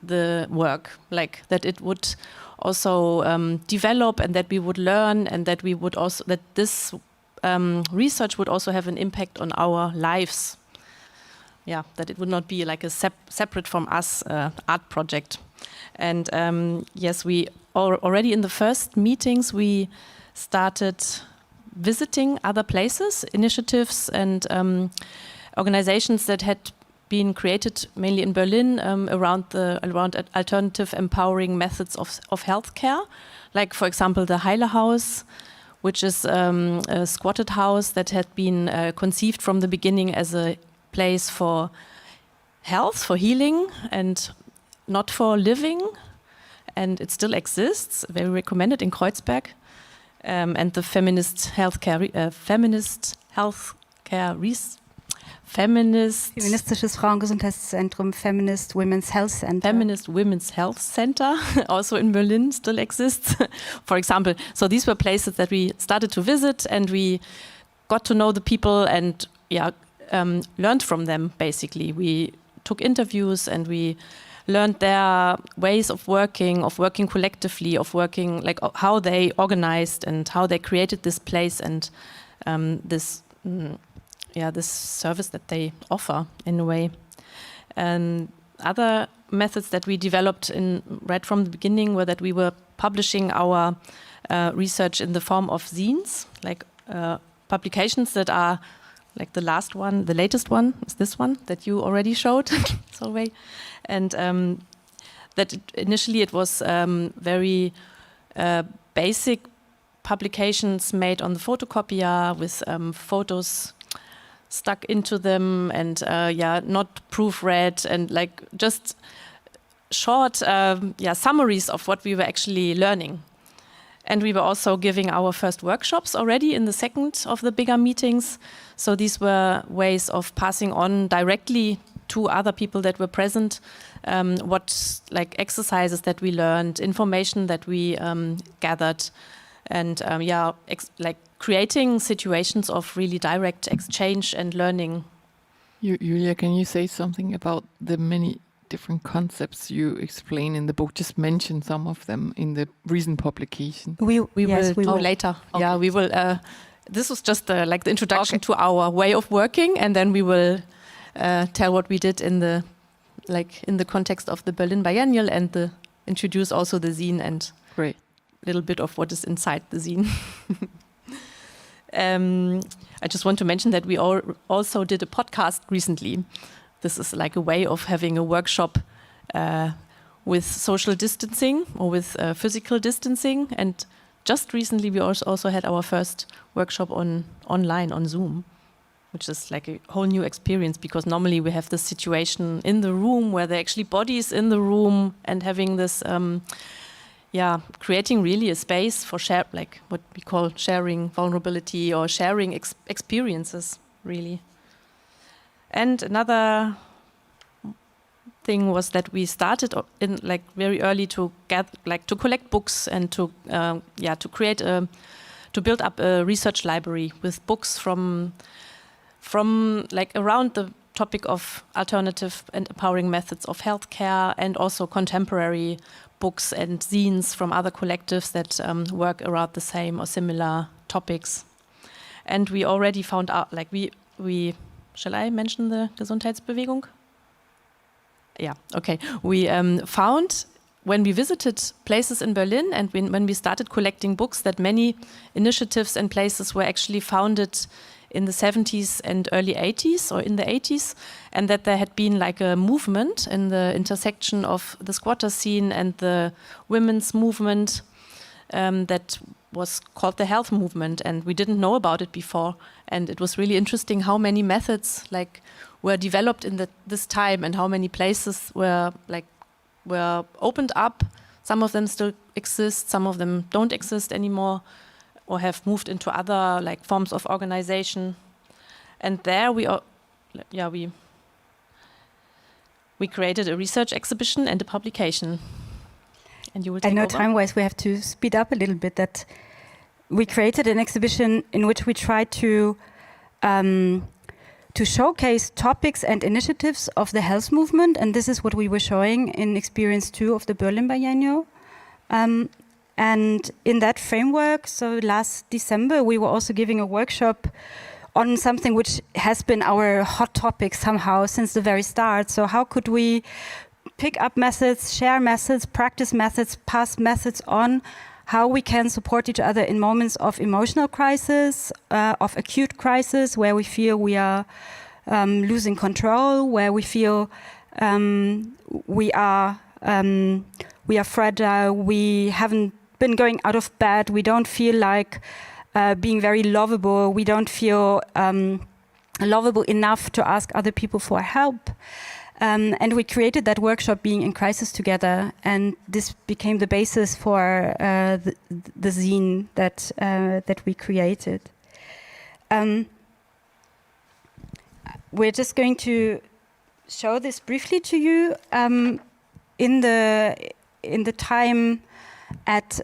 the work, like that it would also develop, and that we would learn, and that we would also, that this research would also have an impact on our lives. Yeah, that it would not be like a separate from us art project. And yes, we already in the first meetings, we started visiting other places, initiatives and organizations that had been created mainly in Berlin around alternative empowering methods of healthcare. Like, for example, the Heile House, which is a squatted house that had been conceived from the beginning as a place for health, for healing, and not for living, and it still exists. Very recommended in Kreuzberg, and the Feminist Feministisches Frauengesundheitszentrum, Feminist Women's Health Center. Feminist Women's Health Center, also in Berlin, still exists. For example, so these were places that we started to visit, and we got to know the people, and learned from them. Basically, we took interviews, and we learned their ways of working collectively, of working, like how they organized and how they created this place and this service that they offer in a way. And other methods that we developed right from the beginning were that we were publishing our research in the form of zines, like publications that are like the latest one is this one that you already showed, Solvej. And that initially it was very basic publications made on the photocopier with photos stuck into them, and not proofread, and like just short summaries of what we were actually learning. And we were also giving our first workshops already in the second of the bigger meetings. So these were ways of passing on directly to other people that were present, what like exercises that we learned, information that we gathered, and like creating situations of really direct exchange and learning. Julia, can you say something about the many different concepts you explain in the book? Just mention some of them in the recent publication. We will later. Okay. Yeah, we will. This was just like the introduction to our way of working, and then we will tell what we did in the context of the Berlin Biennial, and introduce also the zine and a little bit of what is inside the zine. I just want to mention that we also did a podcast recently. This is like a way of having a workshop with social distancing or with physical distancing. And just recently we also had our first workshop online on Zoom, which is like a whole new experience, because normally we have this situation in the room where there are actually bodies in the room, and having this, creating really a space for like what we call sharing vulnerability or sharing experiences, really. And another thing was that we started in like very early to collect books and to create to build up a research library with books from like around the topic of alternative and empowering methods of healthcare, and also contemporary books and zines from other collectives that work around the same or similar topics. And we already found out, like we shall I mention the Gesundheitsbewegung? Yeah, okay. We found when we visited places in Berlin, and when we started collecting books, that many initiatives and places were actually founded in the 70s and early 80s, or in the 80s, and that there had been like a movement in the intersection of the squatter scene and the women's movement that was called the health movement, and we didn't know about it before. And it was really interesting how many methods like were developed in this time, and how many places were opened up Some of them still exist, some of them don't exist anymore, or have moved into other like forms of organization. And there we created a research exhibition and a publication. And you will take I know over. time-wise we have to speed up a little bit. That we created an exhibition in which we tried to showcase topics and initiatives of the health movement, and this is what we were showing in Experience 2 of the Berlin Biennial. And in that framework, so last December, we were also giving a workshop on something which has been our hot topic somehow since the very start. So how could we pick up methods, share methods, practice methods, pass methods on how we can support each other in moments of emotional crisis, of acute crisis, where we feel we are losing control, where we feel we are fragile, we haven't been going out of bed, we don't feel like being very lovable, we don't feel lovable enough to ask other people for help. And we created that workshop, Being in Crisis Together, and this became the basis for the zine that we created. We're just going to show this briefly to you. In the time at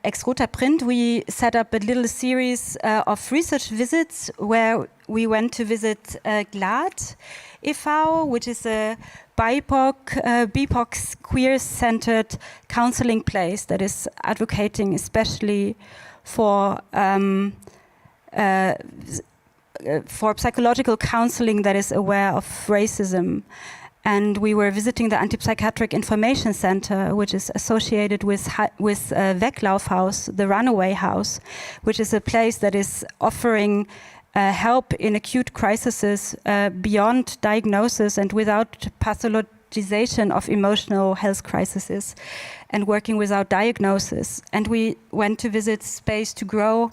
Ex-Rota Print, we set up a little series of research visits where we went to visit GLAD e.V., which is a BIPOC queer-centered counseling place that is advocating especially for psychological counseling that is aware of racism. And we were visiting the Antipsychiatric Information Center, which is associated with Weglaufhaus, the runaway house, which is a place that is offering help in acute crises beyond diagnosis and without pathologization of emotional health crises, and working without diagnosis. And we went to visit Space to Grow,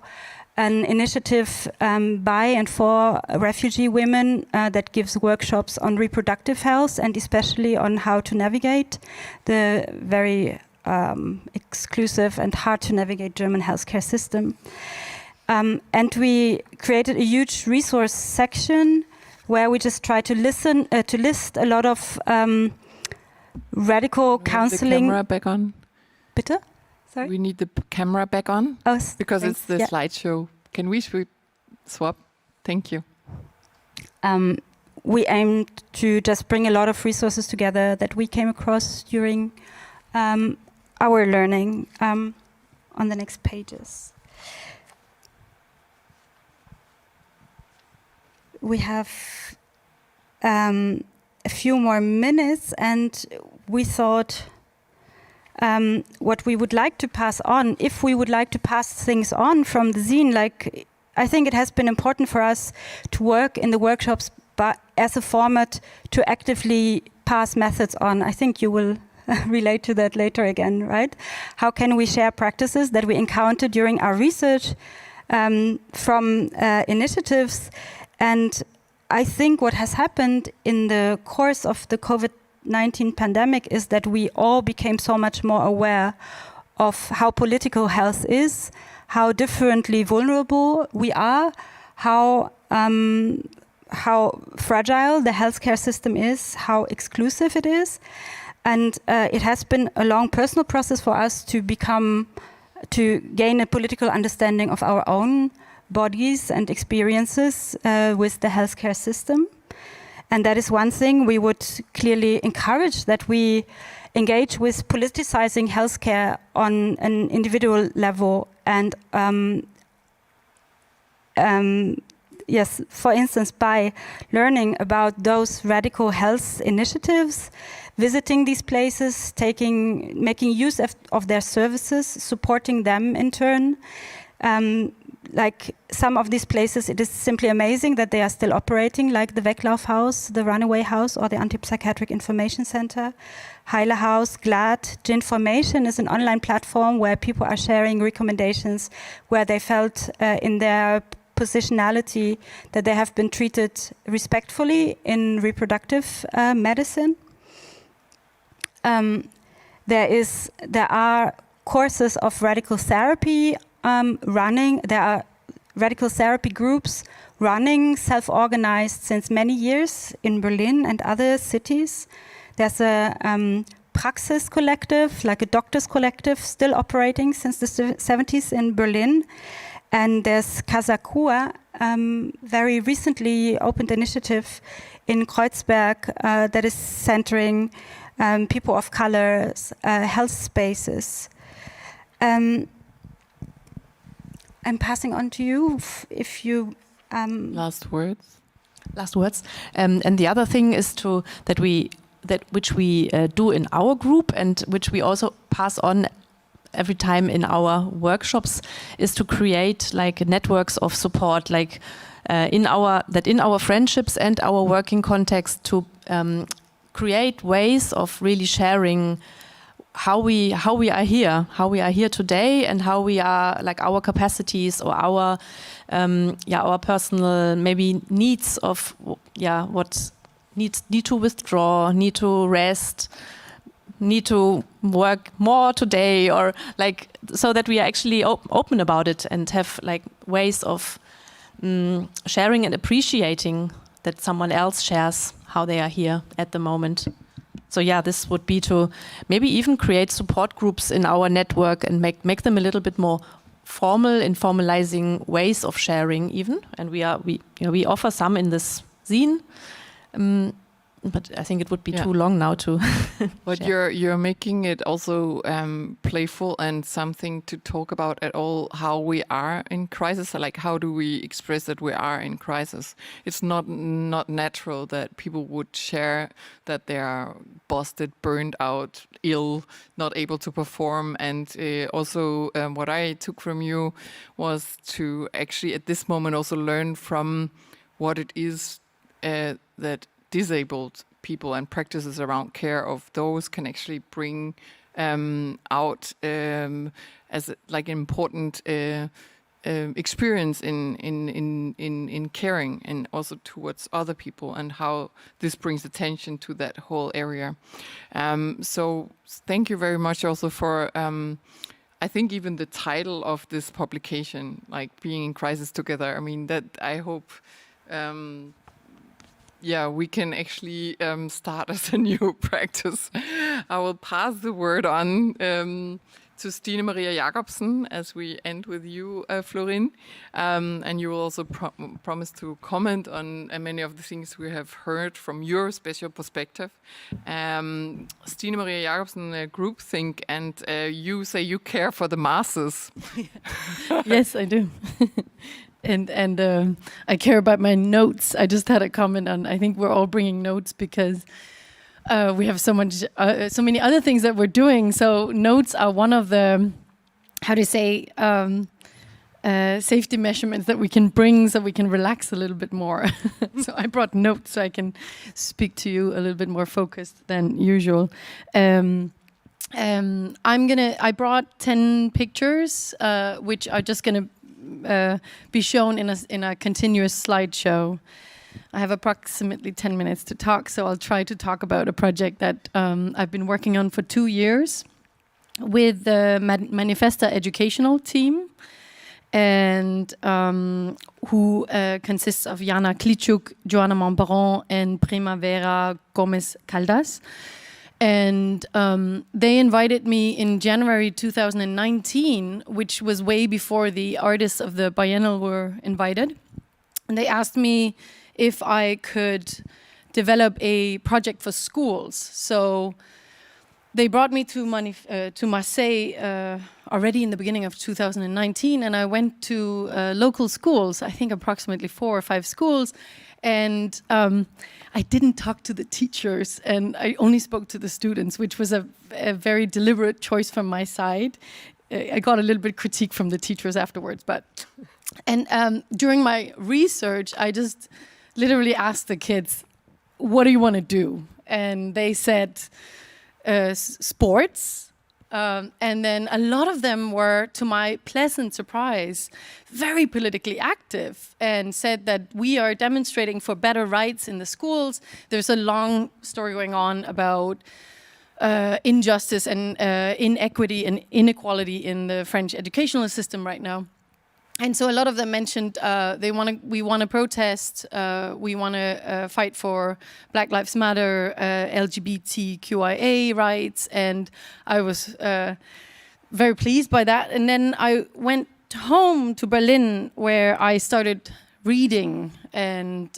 an initiative by and for refugee women that gives workshops on reproductive health and especially on how to navigate the very exclusive and hard to navigate German healthcare system. And we created a huge resource section where we just try to list a lot of radical counseling. The camera back on. Bitte? Sorry? We need the camera back on because thanks. it's the slideshow. Can we swap? Thank you. We aimed to just bring a lot of resources together that we came across during our learning on the next pages. We have a few more minutes, and we thought what we would like to pass on, if we would like to pass things on from the zine, like I think it has been important for us to work in the workshops but as a format to actively pass methods on. I think you will relate to that later again, right? How can we share practices that we encounter during our research from initiatives? And I think what has happened in the course of the COVID-19 pandemic is that we all became so much more aware of how political health is, how differently vulnerable we are, how fragile the healthcare system is, how exclusive it is. And it has been a long personal process for us to gain a political understanding of our own bodies and experiences with the healthcare system. And that is one thing we would clearly encourage, that we engage with politicizing healthcare on an individual level. And yes, for instance, by learning about those radical health initiatives, visiting these places, making use of their services, supporting them in turn. Like some of these places, it is simply amazing that they are still operating, like the Weglaufhaus, the Runaway House, or the Antipsychiatric Information Center. Heile House, GLAD, Ginformation is an online platform where people are sharing recommendations where they felt in their positionality that they have been treated respectfully in reproductive medicine. there are courses of radical therapy running. There are radical therapy groups running, self-organized since many years in Berlin and other cities. There's a Praxis collective, like a doctors collective, still operating since the 70s in Berlin. And there's Kasakua, very recently opened initiative in Kreuzberg that is centering people of color, health spaces. I'm passing on to you if you... Last words. And the other thing is which we do in our group and which we also pass on every time in our workshops, is to create like networks of support, like in our friendships and our working context, to create ways of really sharing how we are here today, and how we are, like, our capacities or our personal maybe needs of what need to withdraw, need to rest, need to work more today, or like, so that we are actually open about it and have like ways of sharing and appreciating that someone else shares how they are here at the moment. So this would be to maybe even create support groups in our network and make them a little bit more formal, in formalizing ways of sharing even. And we offer some in this zine. But I think it would be too long now to. But you're making it also playful and something to talk about at all. How we are in crisis, like how do we express that we are in crisis? It's not natural that people would share that they are busted, burned out, ill, not able to perform. And also, what I took from you was to actually at this moment also learn from what it is that disabled people and practices around care of those can actually bring out as like an important experience in caring, and also towards other people, and how this brings attention to that whole area. So thank you very much also for I think even the title of this publication, like Being in Crisis Together, I mean, that I hope we can actually start as a new practice. I will pass the word on to Stine María Jacobsen as we end with you, Florinn. And you will also promise to comment on many of the things we have heard from your special perspective. Stine María Jacobsen, groupthink, and you say you care for the masses. Yes, I do. And I care about my notes. I just had a comment on, I think we're all bringing notes because we have so many other things that we're doing. So notes are one of the, safety measurements that we can bring so we can relax a little bit more. So I brought notes so I can speak to you a little bit more focused than usual. I brought 10 pictures, which are just gonna be shown in a continuous slideshow. I have approximately 10 minutes to talk, so I'll try to talk about a project that I've been working on for 2 years with the Manifesta educational team, and who consists of Jana Klichuk, Joanna Montbaron, and Primavera Gomez Caldas. And they invited me in January 2019, which was way before the artists of the Biennale were invited. And they asked me if I could develop a project for schools. So they brought me to Marseille already in the beginning of 2019, and I went to local schools, I think approximately 4 or 5 schools. And I didn't talk to the teachers, and I only spoke to the students, which was a very deliberate choice from my side. I got a little bit of critique from the teachers afterwards, and during my research, I just literally asked the kids, what do you want to do? And they said sports. And then a lot of them were, to my pleasant surprise, very politically active, and said that we are demonstrating for better rights in the schools. There's a long story going on about injustice and inequity and inequality in the French educational system right now. And so a lot of them mentioned we want to protest, we want to fight for Black Lives Matter, LGBTQIA rights, and I was very pleased by that. And then I went home to Berlin, where I started reading, and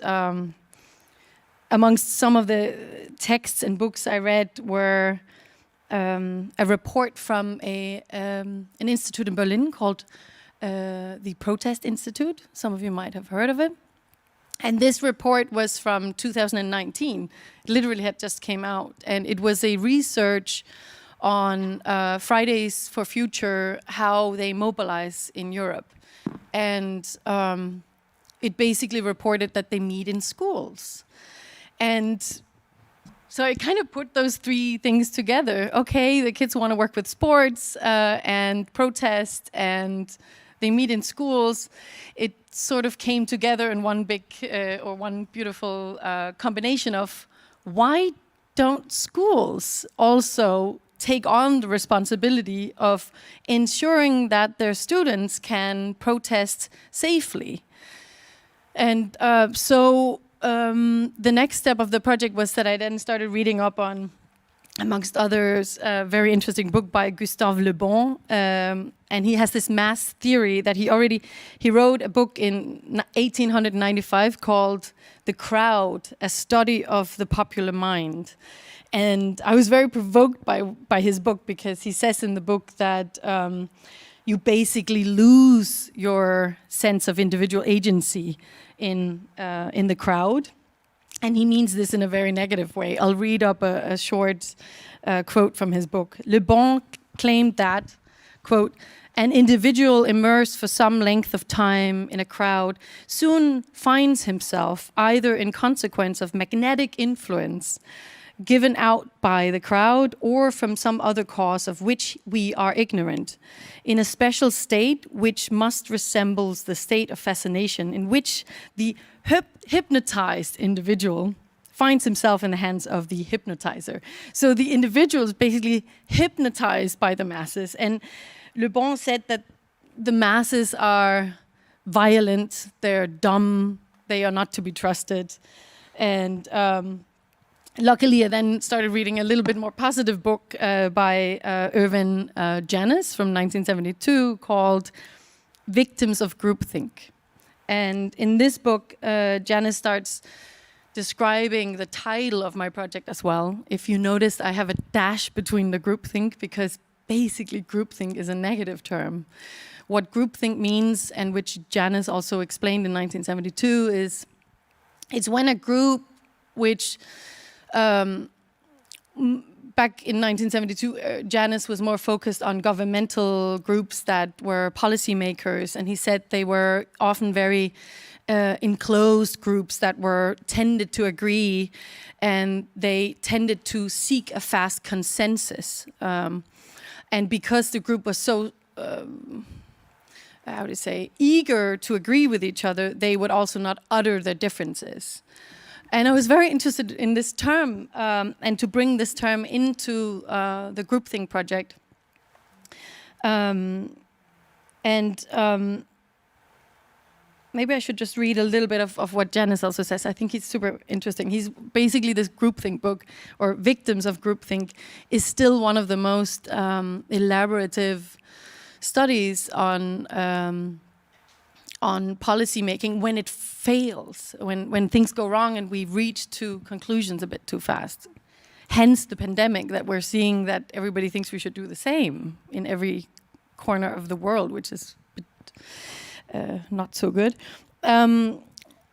amongst some of the texts and books I read were a report from an institute in Berlin called the Protest Institute. Some of you might have heard of it. And this report was from 2019. It literally had just came out. And it was a research on Fridays for Future, how they mobilize in Europe. And it basically reported that they meet in schools. And so I kind of put those three things together. Okay, the kids want to work with sports and protest, and they meet in schools. It sort of came together in one big or one beautiful combination of why don't schools also take on the responsibility of ensuring that their students can protest safely. And so the next step of the project was that I then started reading up on, amongst others, a very interesting book by Gustave Le Bon. And he has this mass theory that he wrote a book in 1895 called The Crowd, a study of the popular mind. And I was very provoked by his book, because he says in the book that you basically lose your sense of individual agency in the crowd. And he means this in a very negative way. I'll read up a short quote from his book. Le Bon claimed that, quote, an individual immersed for some length of time in a crowd soon finds himself, either in consequence of magnetic influence given out by the crowd or from some other cause of which we are ignorant, in a special state which must resemble the state of fascination in which the hypnotized individual finds himself in the hands of the hypnotizer. So the individual is basically hypnotized by the masses. And Le Bon said that the masses are violent, they're dumb, they are not to be trusted. And luckily, I then started reading a little bit more positive book by Irvin Janis from 1972 called Victims of Groupthink. And in this book, Janis starts describing the title of my project as well. If you noticed, I have a dash between the groupthink, because basically groupthink is a negative term. What groupthink means, and which Janis also explained in 1972, is it's when a group which back in 1972, Janis was more focused on governmental groups that were policymakers, and he said they were often very enclosed groups that were tended to agree, and they tended to seek a fast consensus. And because the group was so, eager to agree with each other, they would also not utter their differences. And I was very interested in this term, and to bring this term into the groupthink project. Maybe I should just read a little bit of what Janis also says. I think he's super interesting. He's basically, this groupthink book, or Victims of Groupthink, is still one of the most elaborative studies on policy making when it fails, when things go wrong and we reach to conclusions a bit too fast. Hence the pandemic that we're seeing, that everybody thinks we should do the same in every corner of the world, which is a bit, not so good.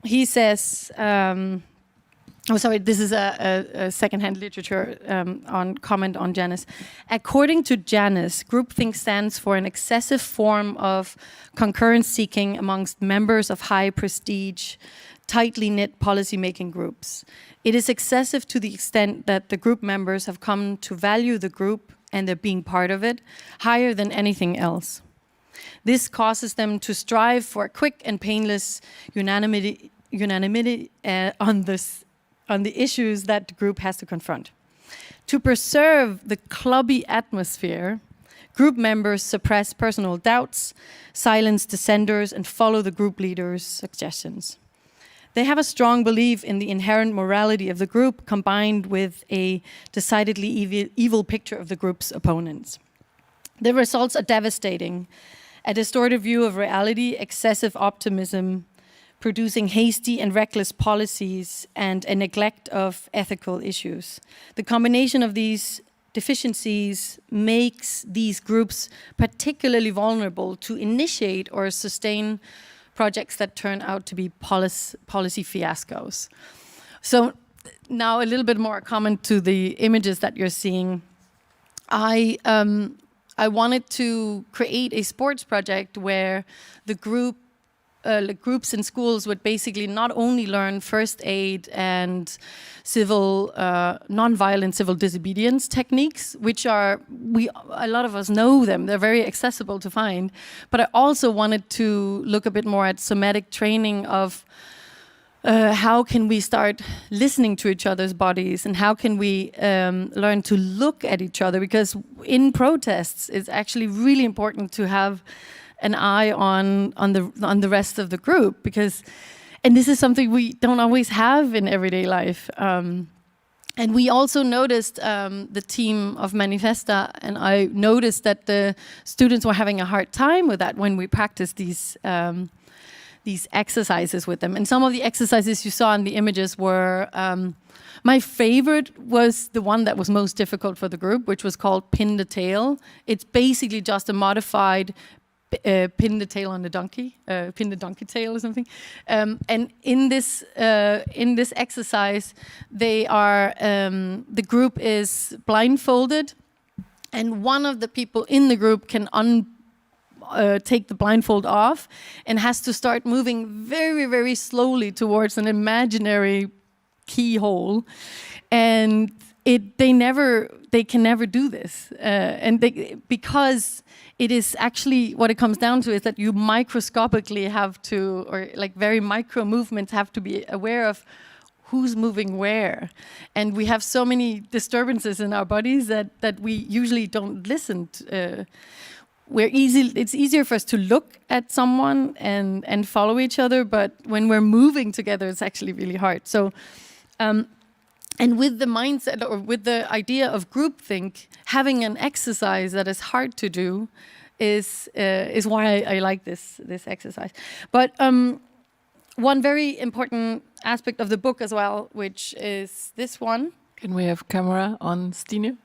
He says, this is a secondhand literature comment on Janis. According to Janis, groupthink stands for an excessive form of concurrence seeking amongst members of high prestige, tightly knit policy-making groups. It is excessive to the extent that the group members have come to value the group and their being part of it higher than anything else. This causes them to strive for a quick and painless unanimity on the issues that the group has to confront. To preserve the clubby atmosphere, group members suppress personal doubts, silence dissenters, and follow the group leader's suggestions. They have a strong belief in the inherent morality of the group, combined with a decidedly evil picture of the group's opponents. The results are devastating. A distorted view of reality, excessive optimism, producing hasty and reckless policies, and a neglect of ethical issues. The combination of these deficiencies makes these groups particularly vulnerable to initiate or sustain projects that turn out to be policy fiascos. So now a little bit more comment to the images that you're seeing. I wanted to create a sports project where the groups in schools would basically not only learn first aid and non-violent civil disobedience techniques, which a lot of us know them, they're very accessible to find, but I also wanted to look a bit more at somatic training of how can we start listening to each other's bodies, and how can we learn to look at each other, because in protests it's actually really important to have an eye on the rest of the group, and this is something we don't always have in everyday life. And we also noticed, the team of Manifesta and I noticed that the students were having a hard time with that when we practiced these exercises with them. And some of the exercises you saw in the images were, my favorite was the one that was most difficult for the group, which was called Pin the Tail. It's basically just a modified pin the tail on the donkey, pin the donkey tail or something. And in this exercise, the group is blindfolded, and one of the people in the group can take the blindfold off and has to start moving very, very slowly towards an imaginary keyhole, and they can never do this, because it is actually what it comes down to is that you microscopically have to, or like very micro movements have to be aware of who's moving where, and we have so many disturbances in our bodies that we usually don't listen to. It's easier for us to look at someone and follow each other, but when we're moving together, it's actually really hard. So. And with the mindset, or with the idea of groupthink, having an exercise that is hard to do is why I like this exercise. But one very important aspect of the book as well, which is this one. Can we have camera on Stine?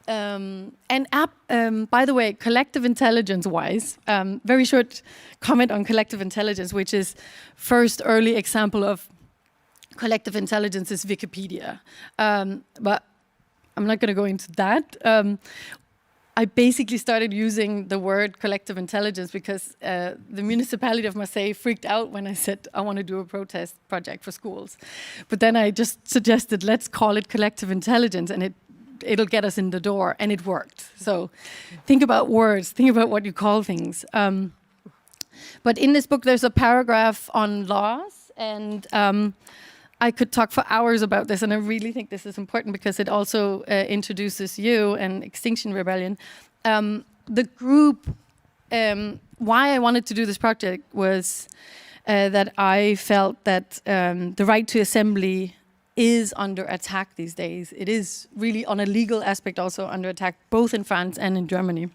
By the way, collective intelligence-wise, very short comment on collective intelligence, which is first early example of collective intelligence is Wikipedia. But I'm not going to go into that. I basically started using the word collective intelligence because the municipality of Marseille freaked out when I said I want to do a protest project for schools. But then I just suggested, let's call it collective intelligence, and it'll get us in the door, and it worked. So think about words, think about what you call things. But in this book, there's a paragraph on laws, and I could talk for hours about this, and I really think this is important because it also introduces you and Extinction Rebellion. The group, why I wanted to do this project was that I felt that the right to assembly is under attack these days. It is really on a legal aspect also under attack, both in France and in Germany.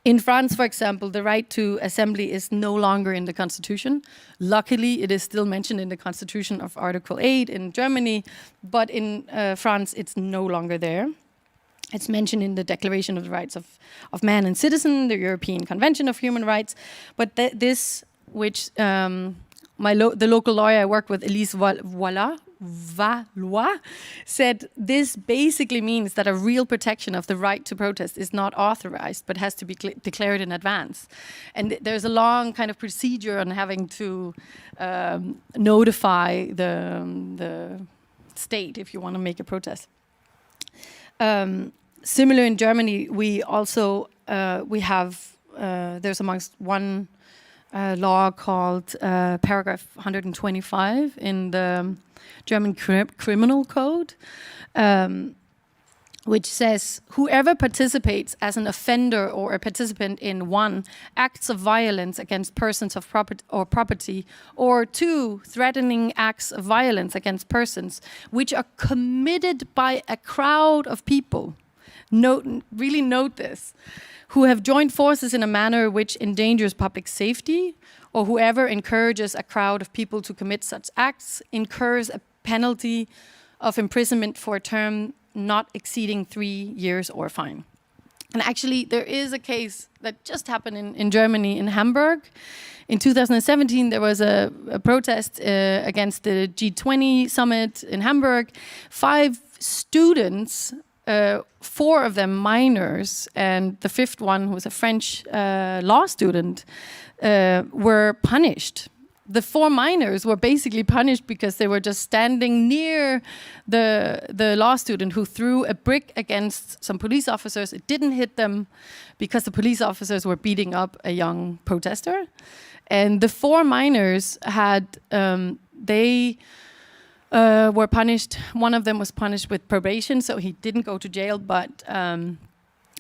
In France, for example, the right to assembly is no longer in the constitution. Luckily, it is still mentioned in the constitution of Article 8 in Germany, but in France, it's no longer there. It's mentioned in the Declaration of the Rights of Man and Citizen, the European Convention of Human Rights, but this, which the local lawyer I worked with, Elise Valois, said this basically means that a real protection of the right to protest is not authorized, but has to be declared in advance. And there's a long kind of procedure on having to notify the state if you want to make a protest. Similar in Germany, we also there's amongst one law called paragraph 125 in the German criminal code, which says, whoever participates as an offender or a participant in 1, acts of violence against persons of property, or 2, threatening acts of violence against persons, which are committed by a crowd of people, really note this, who have joined forces in a manner which endangers public safety, or whoever encourages a crowd of people to commit such acts, incurs a penalty of imprisonment for a term not exceeding 3 years or fine. And actually, there is a case that just happened in Germany, in Hamburg. In 2017, there was a protest against the G20 summit in Hamburg. 5 students, 4 of them minors, and the 5th one, who was a French law student, were punished. The 4 minors were basically punished because they were just standing near the law student who threw a brick against some police officers. It didn't hit them because the police officers were beating up a young protester. And the 4 minors had, they were punished. One of them was punished with probation, so he didn't go to jail, but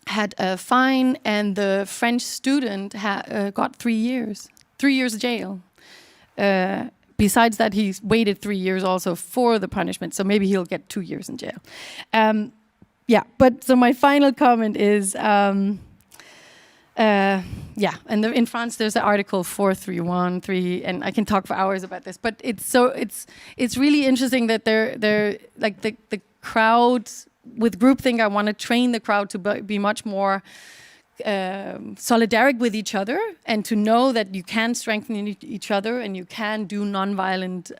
had a fine. And the French student got 3 years, 3 years jail. Besides that, he's waited 3 years also for the punishment, so maybe he'll get 2 years in jail. But so my final comment is, and in France there's the article 431, and I can talk for hours about this, but it's really interesting that they're like the crowd with groupthink. I want to train the crowd to be much more solidaric with each other, and to know that you can strengthen each other and you can do nonviolent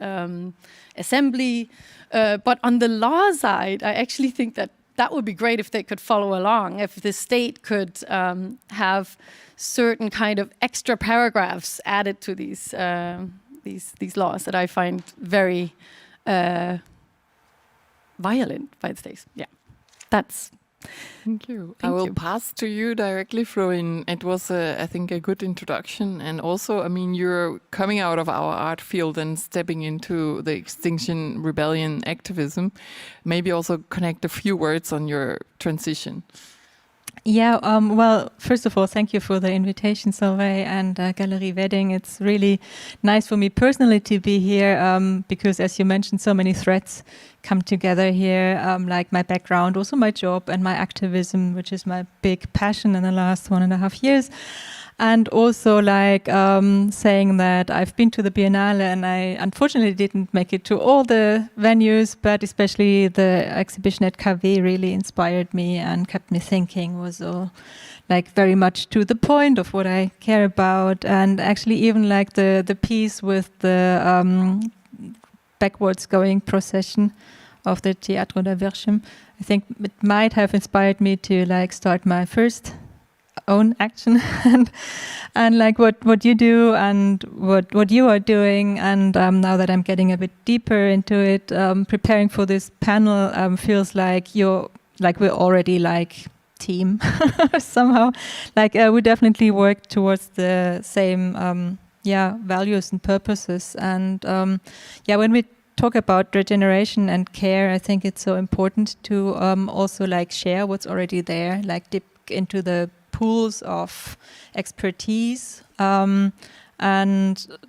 assembly. But on the law side, I actually think that would be great if they could follow along, if the state could have certain kind of extra paragraphs added to these laws that I find very violent by the state. Yeah, that's. Thank you. I will pass to you directly, Florinn. It was, I think, a good introduction. And also, I mean, you're coming out of our art field and stepping into the Extinction Rebellion activism. Maybe also connect a few words on your transition. Yeah, well, first of all, thank you for the invitation, Solvej and Gallery Wedding. It's really nice for me personally to be here because, as you mentioned, so many threads come together here, like my background, also my job and my activism, which is my big passion in the last 1.5 years. And also like saying that I've been to the Biennale and I unfortunately didn't make it to all the venues, but especially the exhibition at KW really inspired me and kept me thinking, was all like very much to the point of what I care about. And actually even like the piece with the backwards going procession of the Teatro da Virgem, I think it might have inspired me to like start my first own action and like what you do and what you are doing. And now that I'm getting a bit deeper into it, preparing for this panel feels like we're already like team somehow. Like we definitely work towards the same values and purposes. And when we talk about regeneration and care, I think it's so important to also like share what's already there, like dip into the pools of expertise, and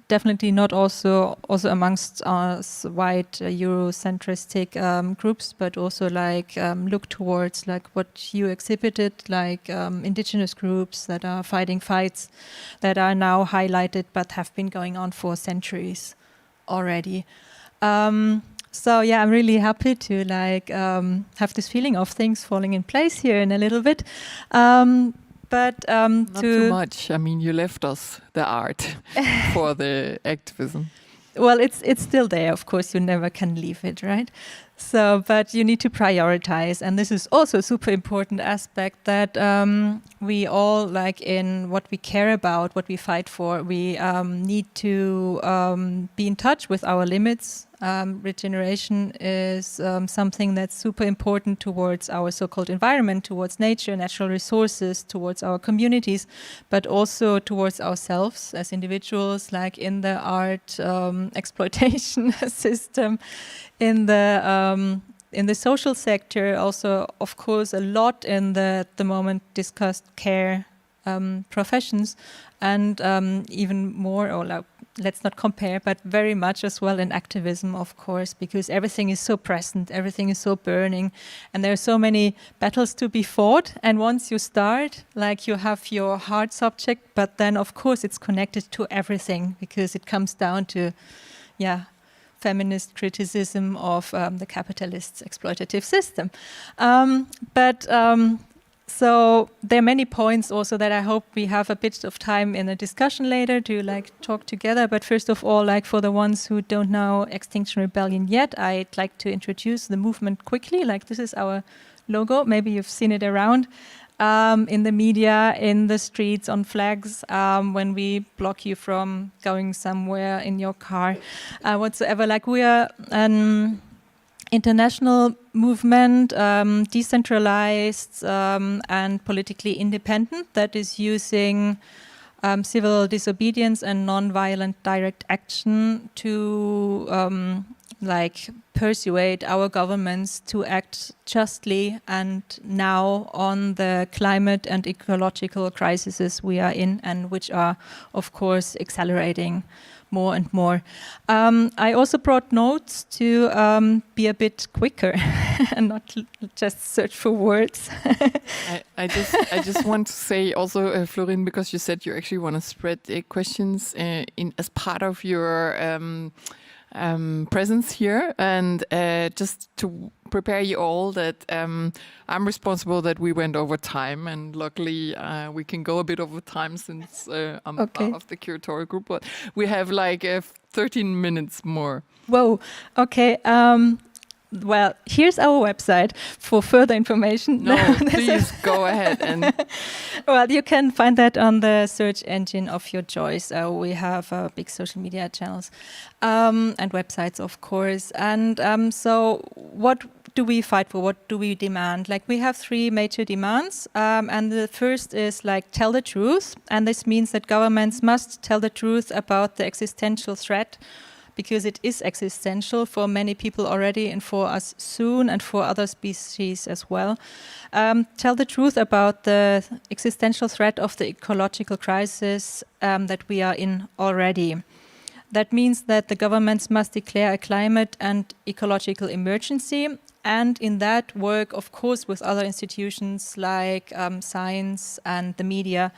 definitely not also amongst us white Eurocentristic groups, but also like look towards like what you exhibited, like indigenous groups that are fighting fights that are now highlighted but have been going on for centuries already. So yeah, I'm really happy to like have this feeling of things falling in place here in a little bit. But not too much. I mean, you left us the art for the activism. Well, it's still there. Of course, you never can leave it, right? So, but you need to prioritize, and this is also a super important aspect that we all, like in what we care about, what we fight for, we need to be in touch with our limits. Regeneration is something that's super important towards our so-called environment, towards nature, natural resources, towards our communities, but also towards ourselves as individuals, like in the art exploitation system, in the in the social sector, also, of course, a lot in the at the moment discussed care professions, and even more, or like, let's not compare, but very much as well in activism, of course, because everything is so present, everything is so burning, and there are so many battles to be fought. And once you start, like, you have your hard subject, but then of course it's connected to everything, because it comes down to, feminist criticism of the capitalist exploitative system. So there are many points also that I hope we have a bit of time in a discussion later to like talk together. But first of all, like for the ones who don't know Extinction Rebellion yet, I'd like to introduce the movement quickly. Like, this is our logo. Maybe you've seen it around in the media, in the streets, on flags, when we block you from going somewhere in your car, whatsoever. Like, we are an international movement, decentralized and politically independent, that is using civil disobedience and non-violent direct action to persuade our governments to act justly and now on the climate and ecological crises we are in, and which are, of course, accelerating more and more. I also brought notes to be a bit quicker and not just search for words. I just want to say also, Florinn, because you said you actually want to spread questions in as part of your presence here, and just to prepare you all that I'm responsible that we went over time, and luckily we can go a bit over time since I'm part of the curatorial group, but we have like 13 minutes more. Whoa, okay. Well, here's our website for further information. No, please go ahead. And well, you can find that on the search engine of your choice. We have big social media channels and websites, of course. And so what do we fight for? What do we demand? Like, we have three major demands. And the first is like, tell the truth. And this means that governments must tell the truth about the existential threat, because it is existential for many people already, and for us soon, and for other species as well. Tell the truth about the existential threat of the ecological crisis that we are in already. That means that the governments must declare a climate and ecological emergency, and in that work, of course, with other institutions like science and the media,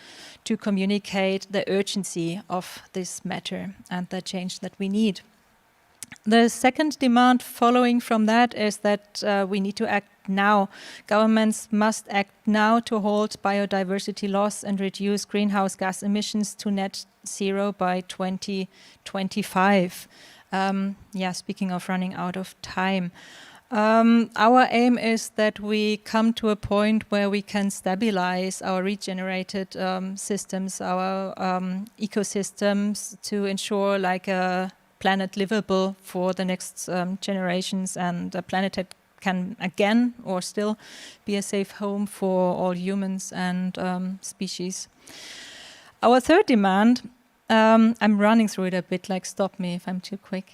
to communicate the urgency of this matter and the change that we need. The second demand following from that is that we need to act now. Governments must act now to halt biodiversity loss and reduce greenhouse gas emissions to net zero by 2025. Speaking of running out of time. Our aim is that we come to a point where we can stabilize our regenerated systems, our ecosystems, to ensure like a planet livable for the next generations, and a planet that can again or still be a safe home for all humans and species. Our third demand, I'm running through it a bit, like stop me if I'm too quick.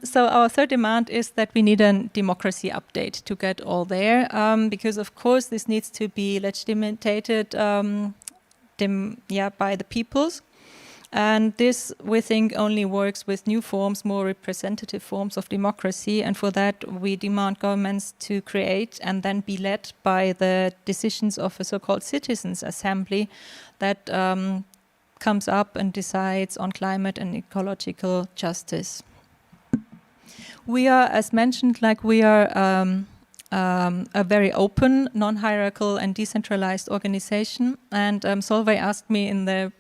So our third demand is that we need a democracy update to get all there, because of course this needs to be legitimated by the peoples. And this, we think, only works with new forms, more representative forms of democracy. And for that, we demand governments to create and then be led by the decisions of a so-called citizens' assembly that comes up and decides on climate and ecological justice. We are, as mentioned, we are a very open, non-hierarchical and decentralized organization. And Solvej asked me in the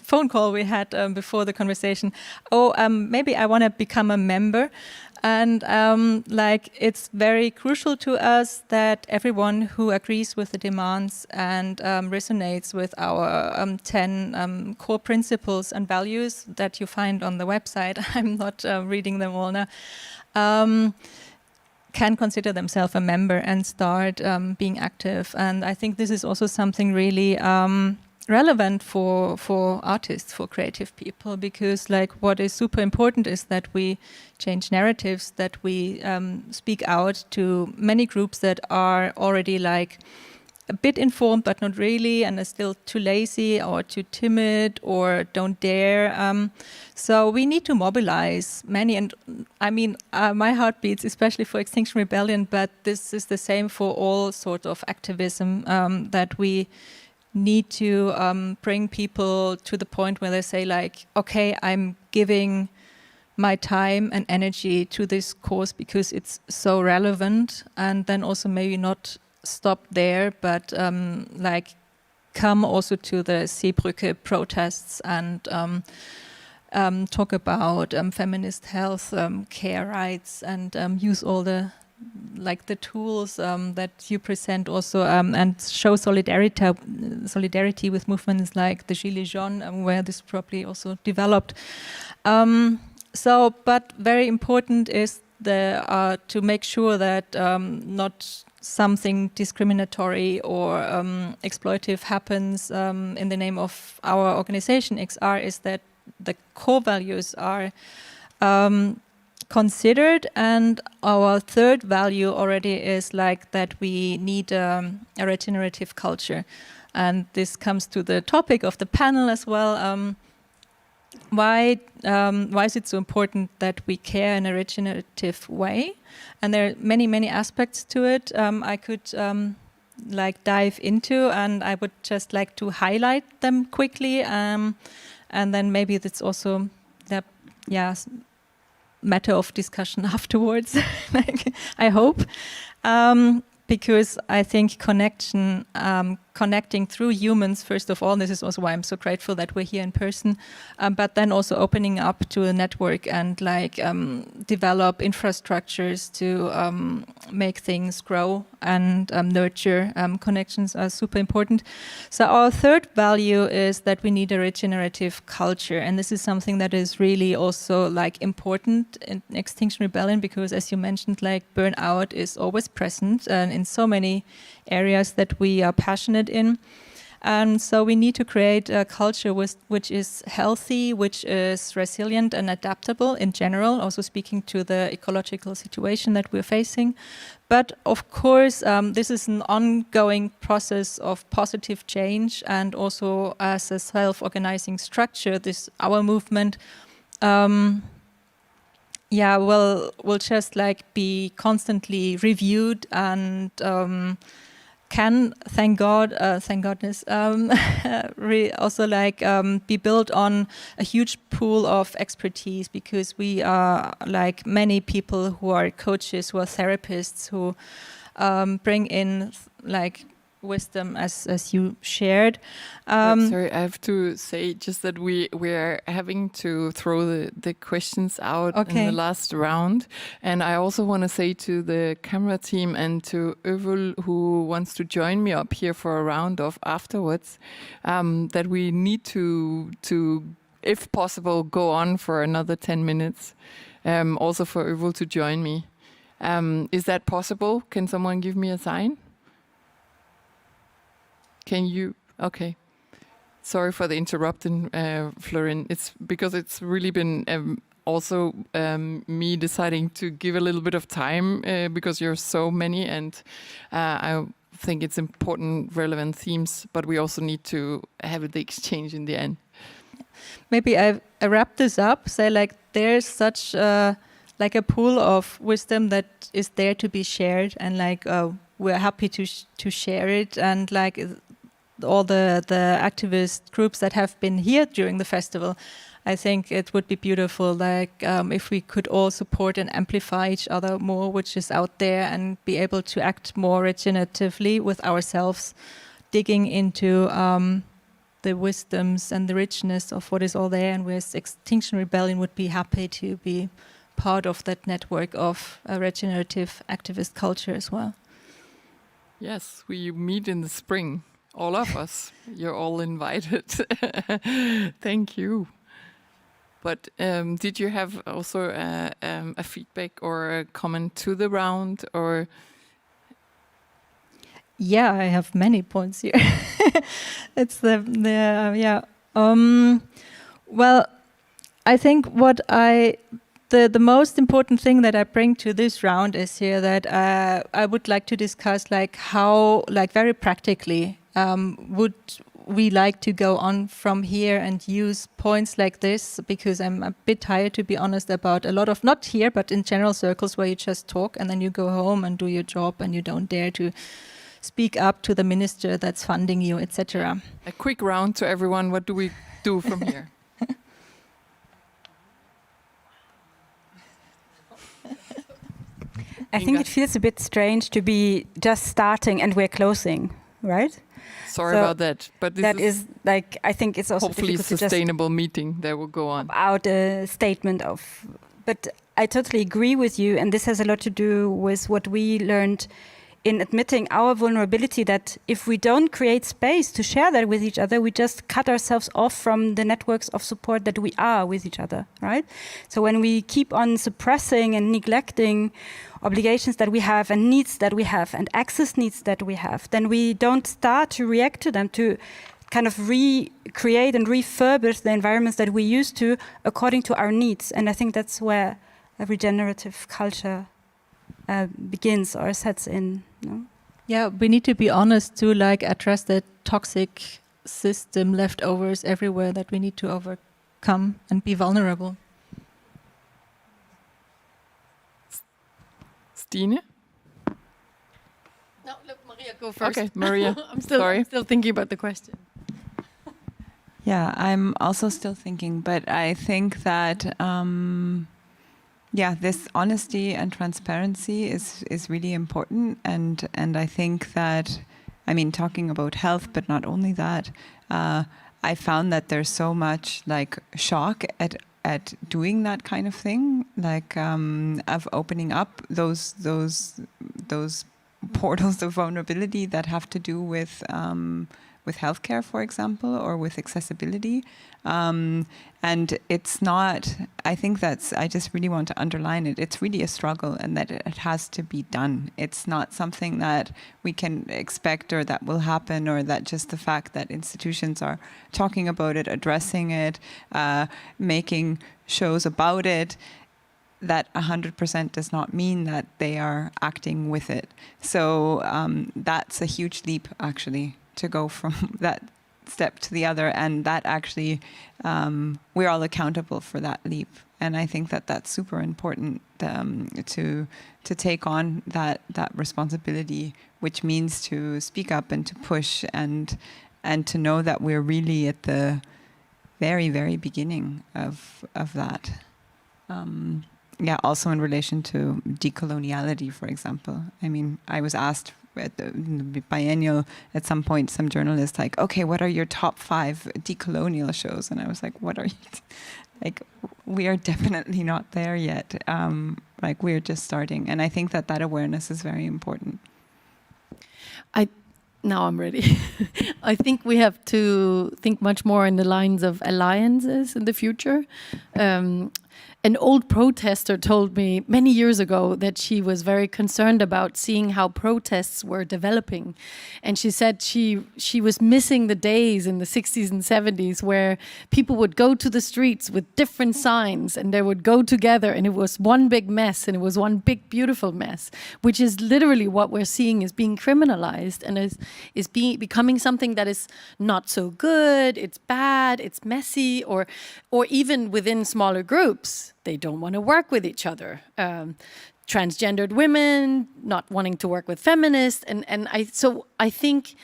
phone call we had before the conversation, maybe I want to become a member. And it's very crucial to us that everyone who agrees with the demands and resonates with our 10 core principles and values that you find on the website, I'm not reading them all now, can consider themselves a member and start being active. And I think this is also something really relevant for artists, for creative people, because like what is super important is that we change narratives, that we speak out to many groups that are already like a bit informed but not really, and are still too lazy or too timid or don't dare. So we need to mobilize many, and I mean, my heart beats especially for Extinction Rebellion, but this is the same for all sorts of activism, that we need to bring people to the point where they say like, okay, I'm giving my time and energy to this cause because it's so relevant, and then also maybe not stop there, but like come also to the Seebrücke protests and talk about feminist health care rights, and use all the tools that you present also, and show solidarity with movements like the Gilets jaunes, where this probably also developed. But very important is to make sure that not something discriminatory or exploitative happens in the name of our organization XR, is that the core values are considered, and our third value already is like that we need a regenerative culture, and this comes to the topic of the panel as well. Why is it so important that we care in a regenerative way? And there are many aspects to it I could dive into, and I would just like to highlight them quickly, and then maybe that's also the matter of discussion afterwards. I hope. Because I think connecting through humans, first of all, and this is also why I'm so grateful that we're here in person, but then also opening up to a network and develop infrastructures to make things grow and nurture connections are super important. So our third value is that we need a regenerative culture, and this is something that is really also important in Extinction Rebellion, because as you mentioned, burnout is always present and in so many areas that we are passionate in. And so we need to create a culture which is healthy, which is resilient and adaptable in general, also speaking to the ecological situation that we're facing. But of course, this is an ongoing process of positive change, and also as a self-organizing structure, our movement will just be constantly reviewed and can, thank goodness, also be built on a huge pool of expertise, because we are many people who are coaches, who are therapists, who bring in wisdom as you shared. Sorry, I have to say just that we're having to throw the questions out in the last round. And I also want to say to the camera team and to Øvel, who wants to join me up here for a round off afterwards, that we need to, if possible, go on for another 10 minutes. Also for Øvel to join me. Is that possible? Can someone give me a sign? Can you? Okay. Sorry for the interrupting, Florinn. It's because it's really been also me deciding to give a little bit of time because you're so many, and I think it's important, relevant themes, but we also need to have the exchange in the end. Maybe I wrap this up, say there's such a pool of wisdom that is there to be shared, and we're happy to share it, and all the activist groups that have been here during the festival, I think it would be beautiful if we could all support and amplify each other more, which is out there, and be able to act more regeneratively with ourselves, digging into the wisdoms and the richness of what is all there. And with Extinction Rebellion would be happy to be part of that network of a regenerative activist culture as well. Yes, we meet in the spring. All of us, you're all invited. Thank you. But did you have also a feedback or a comment to the round, or? Yeah, I have many points here. It's well, I think the most important thing that I bring to this round is here that I would like to discuss like how, like very practically, would we like to go on from here and use points like this, because I'm a bit tired, to be honest, about a lot of, not here, but in general circles where you just talk and then you go home and do your job and you don't dare to speak up to the minister that's funding you, etc. A quick round to everyone. What do we do from here? I think it feels a bit strange to be just starting and we're closing, right? Sorry about that, but this that is like, I think it's also hopefully a difficult to sustainable meeting that will go on. Out a statement of, but I totally agree with you, and this has a lot to do with what we learned in admitting our vulnerability, that if we don't create space to share that with each other, we just cut ourselves off from the networks of support that we are with each other, right? So when we keep on suppressing and neglecting obligations that we have and needs that we have and access needs that we have, then we don't start to react to them, to kind of recreate and refurbish the environments that we used to according to our needs. And I think that's where a regenerative culture begins or sets in. No? Yeah, we need to be honest to like address the toxic system leftovers everywhere that we need to overcome and be vulnerable. Stine? No, let Maria go first. Okay, Maria. I'm still thinking about the question. Yeah, I'm also still thinking, but I think that this honesty and transparency is really important, and I think that, I mean, talking about health, but not only that, I found that there's so much like shock at doing that kind of thing, like of opening up those portals of vulnerability that have to do with healthcare, for example, or with accessibility. And it's not, I think I just really want to underline it. It's really a struggle, and that it has to be done. It's not something that we can expect or that will happen, or that just the fact that institutions are talking about it, addressing it, making shows about it, that 100% does not mean that they are acting with it. So that's a huge leap, actually, to go from that step to the other, and that actually we're all accountable for that leap. And I think that that's super important to take on that responsibility, which means to speak up and to push and to know that we're really at the very, very beginning of that. Also in relation to decoloniality, for example. I mean, I was asked at the biennial at some point, some journalist like, okay, what are your top 5 decolonial shows? And I was like, what are you? Like, we are definitely not there yet. Like, we're just starting. And I think that awareness is very important. Now I'm ready. I think we have to think much more in the lines of alliances in the future. An old protester told me many years ago that she was very concerned about seeing how protests were developing. And she said she was missing the days in the 60s and 70s where people would go to the streets with different signs and they would go together, and it was one big mess, and it was one big beautiful mess, which is literally what we're seeing is being criminalized and is becoming something that is not so good, it's bad, it's messy, or even within smaller groups. They don't want to work with each other. Transgendered women not wanting to work with feminists, and I think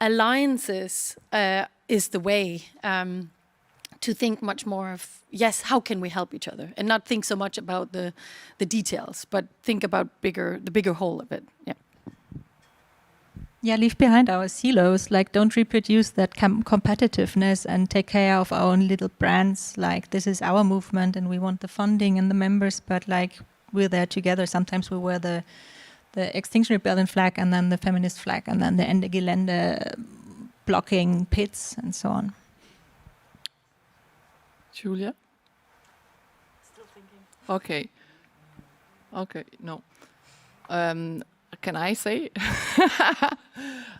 alliances is the way to think much more of, yes, how can we help each other, and not think so much about the details, but think about the bigger whole of it. Yeah. Yeah, leave behind our silos, like don't reproduce that competitiveness and take care of our own little brands, like this is our movement and we want the funding and the members, but like we're there together. Sometimes we wear the Extinction Rebellion flag and then the feminist flag and then the Ende Gelände blocking pits and so on. Julia? Still thinking. Okay, no. can I say?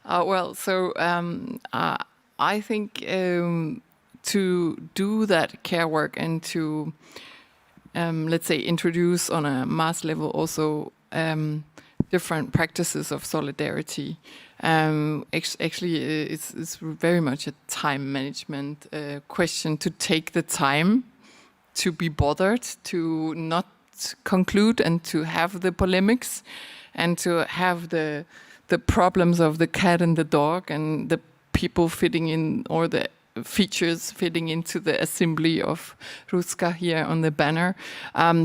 Well, so I think to do that care work and to, let's say, introduce on a mass level also different practices of solidarity. Actually, it's very much a time management question, to take the time to be bothered, to not conclude and to have the polemics and to have the problems of the cat and the dog and the people fitting in, or the features fitting into the assembly of Ruska here on the banner,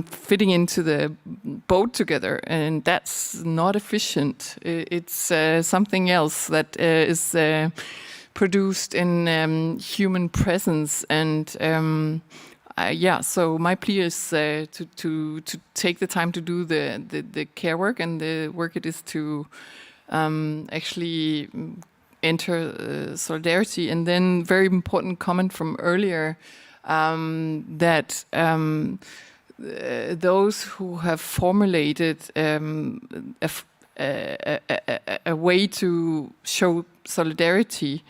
fitting into the boat together, and that's not efficient. It's something else that is produced in human presence, and yeah. So my plea is to take the time to do the care work, and the work it is to actually enter solidarity. And then very important comment from earlier, that those who have formulated a way to show solidarity,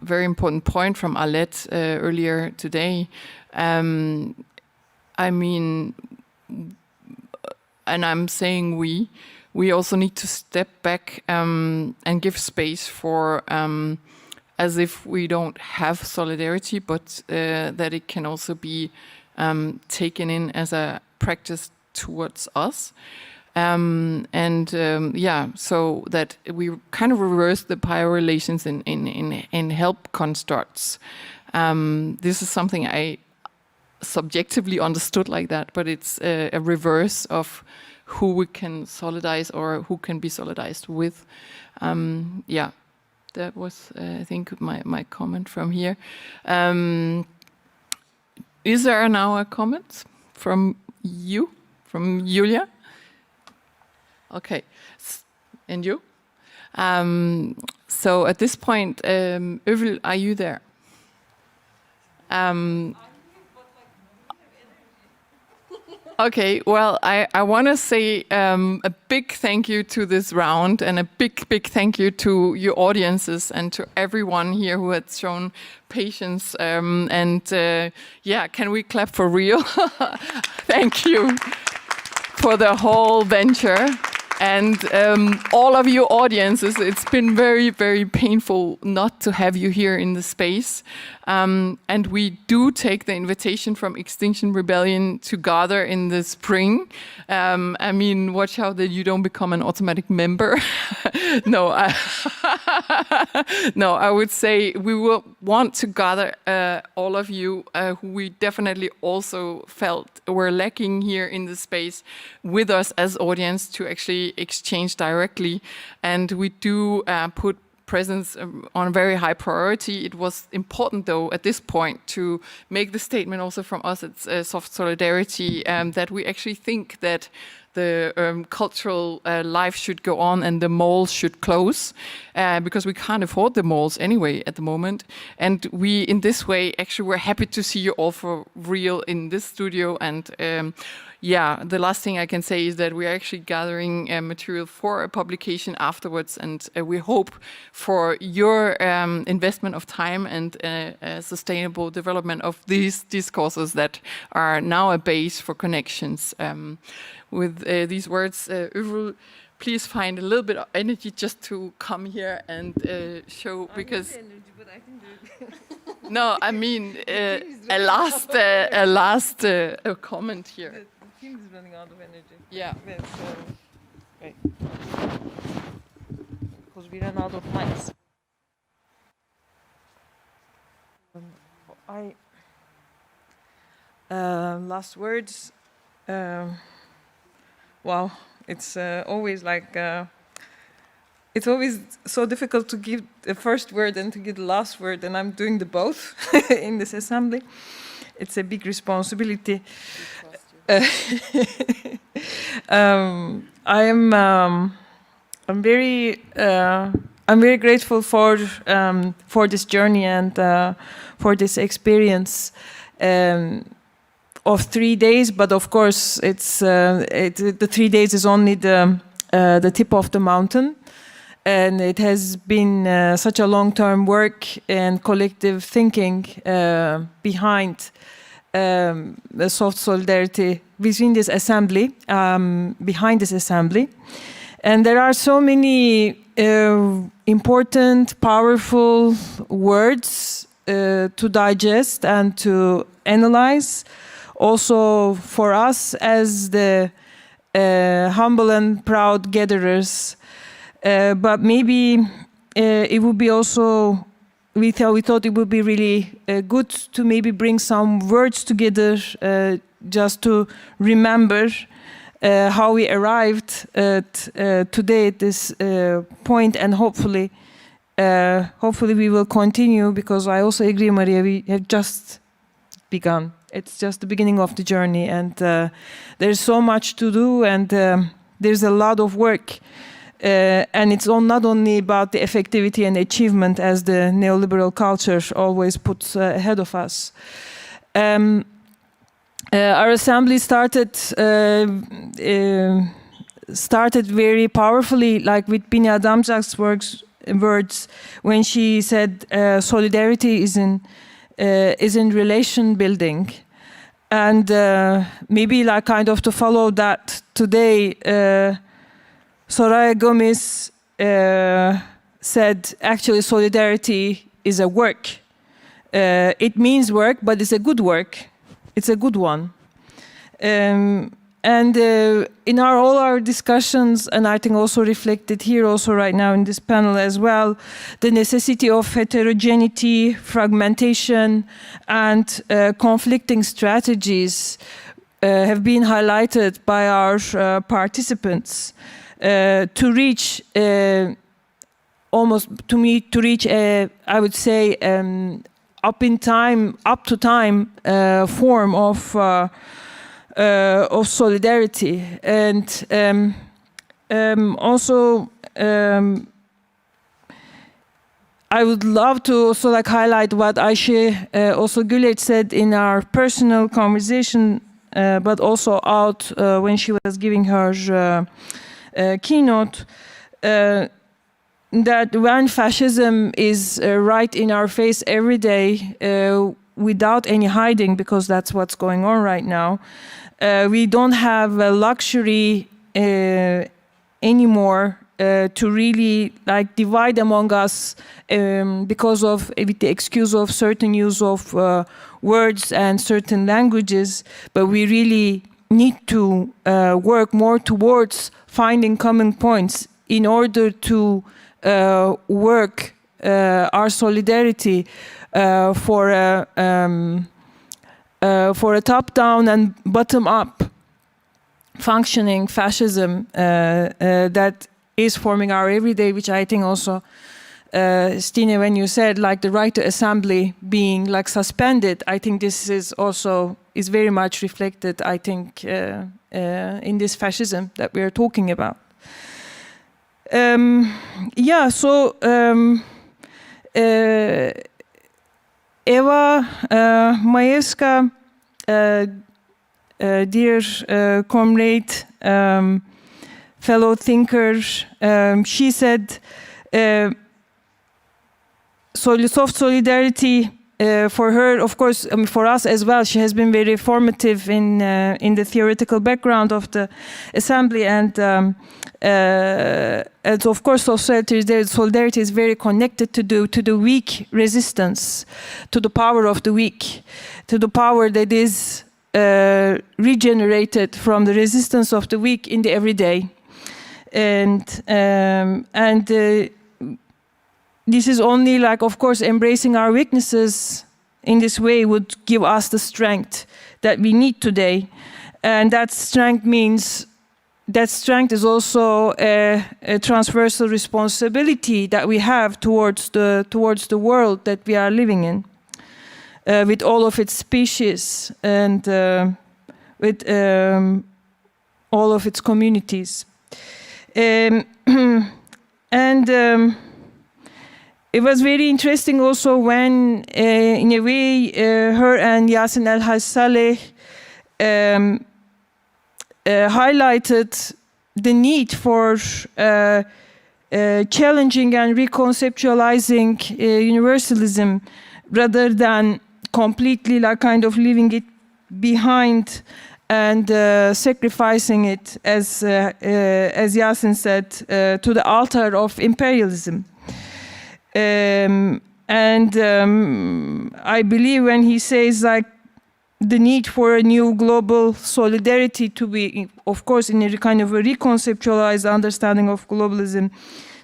very important point from Alette earlier today. I mean, and I'm saying we also need to step back and give space for, as if we don't have solidarity, but that it can also be taken in as a practice towards us. Yeah, so that we kind of reverse the power relations in help constructs. This is something I subjectively understood like that, but it's a reverse of who we can solidarize or who can be solidarized with. Yeah, that was, I think, my comment from here. Is there now a comment from you, from Julia? Okay, and you? So at this point, Øvel, are you there? Okay, well, I want to say a big thank you to this round, and a big thank you to your audiences and to everyone here who had shown patience. Yeah, can we clap for real? Thank you for the whole venture. And all of you audiences, it's been very painful not to have you here in the space. And we do take the invitation from Extinction Rebellion to gather in the spring. I mean, watch out that you don't become an automatic member. No, no, I would say we will want to gather all of you who we definitely also felt were lacking here in the space with us as audience, to actually exchange directly. And we do put presence on a very high priority. It was important, though, at this point to make the statement also from us at Soft Solidarity, that we actually think that the cultural life should go on and the malls should close, because we can't afford the malls anyway at the moment. And we, in this way, actually were happy to see you all for real in this studio. And yeah, the last thing I can say is that we're actually gathering material for a publication afterwards, and we hope for your investment of time and sustainable development of these discourses that are now a base for connections. With these words, Øvel, please find a little bit of energy just to come here and show, because no, I mean a last comment here. The team is running out of energy. Yeah. Right. Because we ran out of mics. Last words. Wow, it's always like it's always so difficult to give the first word and to give the last word, and I'm doing the both in this assembly. It's a big responsibility. I'm very grateful for this journey and for this experience. of 3 days, but of course the 3 days is only the tip of the mountain. And it has been such a long-term work and collective thinking behind the soft solidarity within this assembly, behind this assembly. And there are so many important, powerful words to digest and to analyze. Also for us as the humble and proud gatherers. But maybe it would be also, we thought it would be really good to maybe bring some words together just to remember how we arrived today at this point, and hopefully we will continue, because I also agree, María, we have just begun. It's just the beginning of the journey, and there's so much to do, and there's a lot of work. And it's not only about the effectivity and achievement as the neoliberal culture always puts ahead of us. Our assembly started very powerfully, like with Bini Adamczak's words, when she said solidarity is in relation building. And maybe like kind of to follow that today, Soraya Gomez said, actually, solidarity is a work. It means work, but it's a good work. It's a good one. And in all our discussions, and I think also reflected here also right now in this panel as well, the necessity of heterogeneity, fragmentation, and conflicting strategies have been highlighted by our participants. To reach I would say up to time form of solidarity, and also I would love to also like highlight what Ayşe also Güleç said in our personal conversation, but also out when she was giving her keynote, that when fascism is right in our face every day, without any hiding, because that's what's going on right now, we don't have a luxury anymore to really like divide among us because of with the excuse of certain use of words and certain languages, but we really need to work more towards finding common points in order to work our solidarity for a top-down and bottom-up functioning fascism that is forming our everyday, which I think also, Stine, when you said like the right to assembly being like suspended, I think this is also is very much reflected, I think, in this fascism that we are talking about. Yeah, so Eva Majewska, dear comrade, fellow thinker, she said, soft solidarity for her, of course, for us as well, she has been very formative in the theoretical background of the assembly, and of course, solidarity is very connected to the weak resistance, to the power of the weak, to the power that is regenerated from the resistance of the weak in the everyday, and this is only like, of course, embracing our weaknesses in this way would give us the strength that we need today. And that strength means, that strength is also a transversal responsibility that we have towards the world that we are living in, with all of its species and with all of its communities. It was very interesting also when, in a way, her and Yasin El-Haj Saleh highlighted the need for challenging and reconceptualizing universalism rather than completely like kind of leaving it behind and sacrificing it, as Yasin said, to the altar of imperialism. I believe when he says like the need for a new global solidarity to be, of course, in a kind of a reconceptualized understanding of globalism,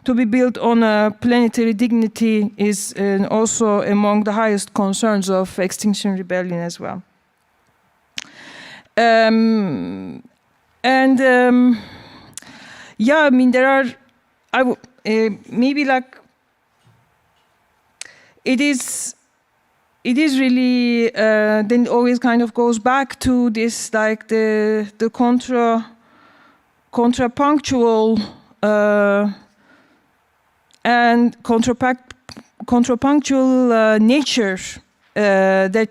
to be built on a planetary dignity is also among the highest concerns of Extinction Rebellion as well. Yeah, I mean, there are, maybe like, it is really, then it always kind of goes back to this, like the contrapunctual and contrapunctual nature that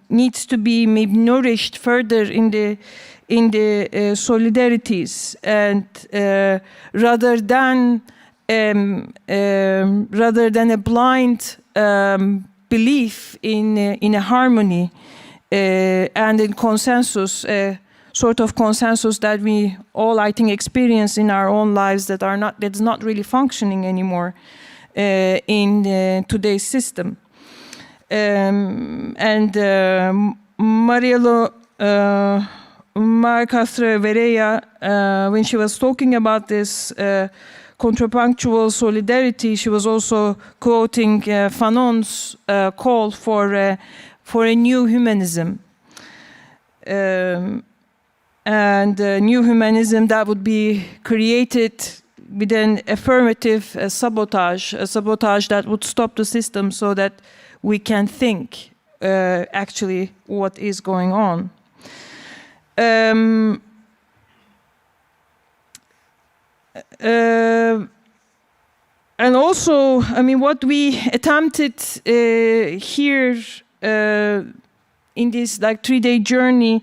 needs to be maybe nourished further in the solidarities, and rather than a blind belief in a harmony and in consensus, sort of consensus that we all, I think, experience in our own lives that's not really functioning anymore in today's system. María Verríos, when she was talking about this contrapunctual solidarity, she was also quoting Fanon's call for a new humanism. And new humanism that would be created with an affirmative sabotage, a sabotage that would stop the system so that we can think actually what is going on. And also, I mean, what we attempted here in this like 3-day journey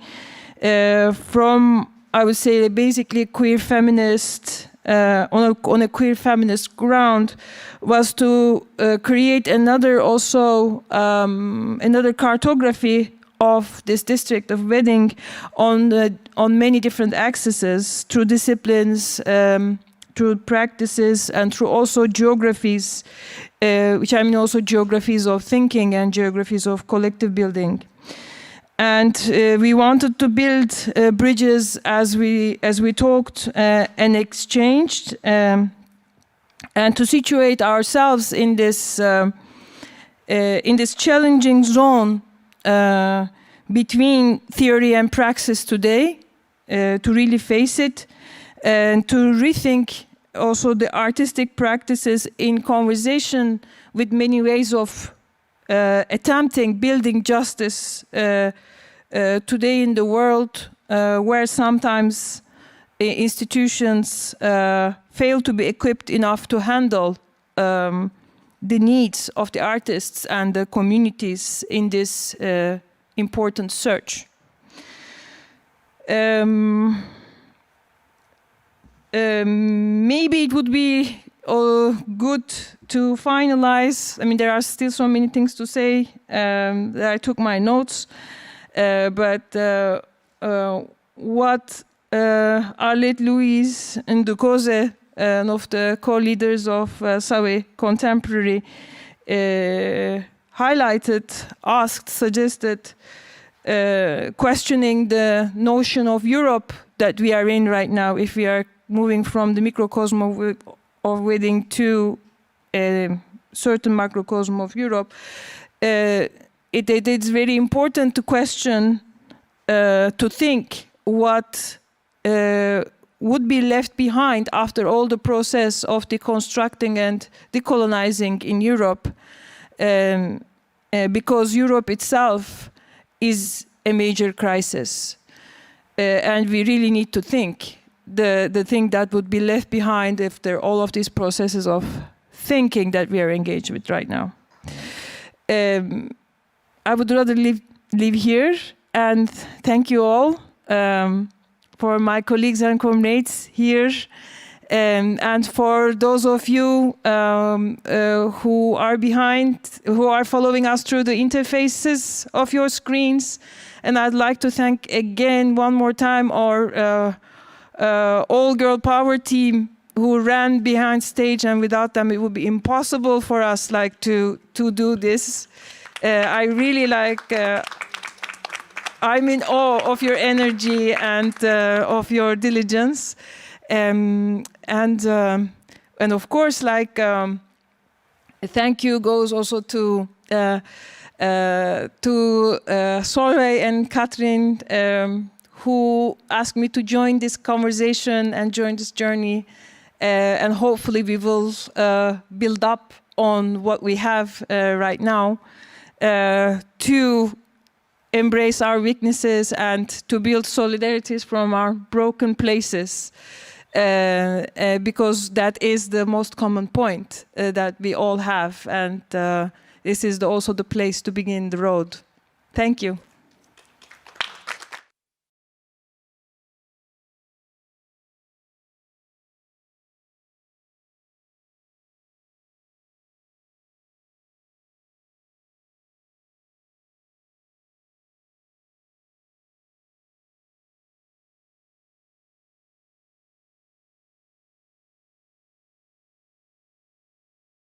from, I would say, basically queer feminist, on a queer feminist ground, was to create another cartography of this district of Wedding on many different axes, through disciplines, through practices, and through also geographies, which I mean also geographies of thinking and geographies of collective building. And we wanted to build bridges as we talked and exchanged, and to situate ourselves in this challenging zone between theory and praxis today, to really face it, and to rethink also the artistic practices in conversation with many ways of attempting building justice today in the world, where sometimes institutions fail to be equipped enough to handle the needs of the artists and the communities in this important search. Maybe it would be good to finalize. I mean, there are still so many things to say that I took my notes, but what Arlette Louise Ndukoze, one of the co-leaders of SoS Contemporary, highlighted, asked, suggested, questioning the notion of Europe that we are in right now, if we are moving from the microcosm of Wedding to a certain macrocosm of Europe. It's very important to question, to think what would be left behind after all the process of deconstructing and decolonizing in Europe, because Europe itself is a major crisis. And we really need to think the thing that would be left behind after all of these processes of thinking that we are engaged with right now. I would rather leave here and thank you all for my colleagues and comrades here. And for those of you who are following us through the interfaces of your screens, and I'd like to thank again one more time our all-girl power team who ran behind stage, and without them it would be impossible for us to do this. I really I'm in awe of your energy and of your diligence. And of course, thank you goes also to Solvej and Katrin, who asked me to join this conversation and join this journey, and hopefully we will build up on what we have right now to embrace our weaknesses and to build solidarities from our broken places. Because that is the most common point that we all have, and this is also the place to begin the road. Thank you.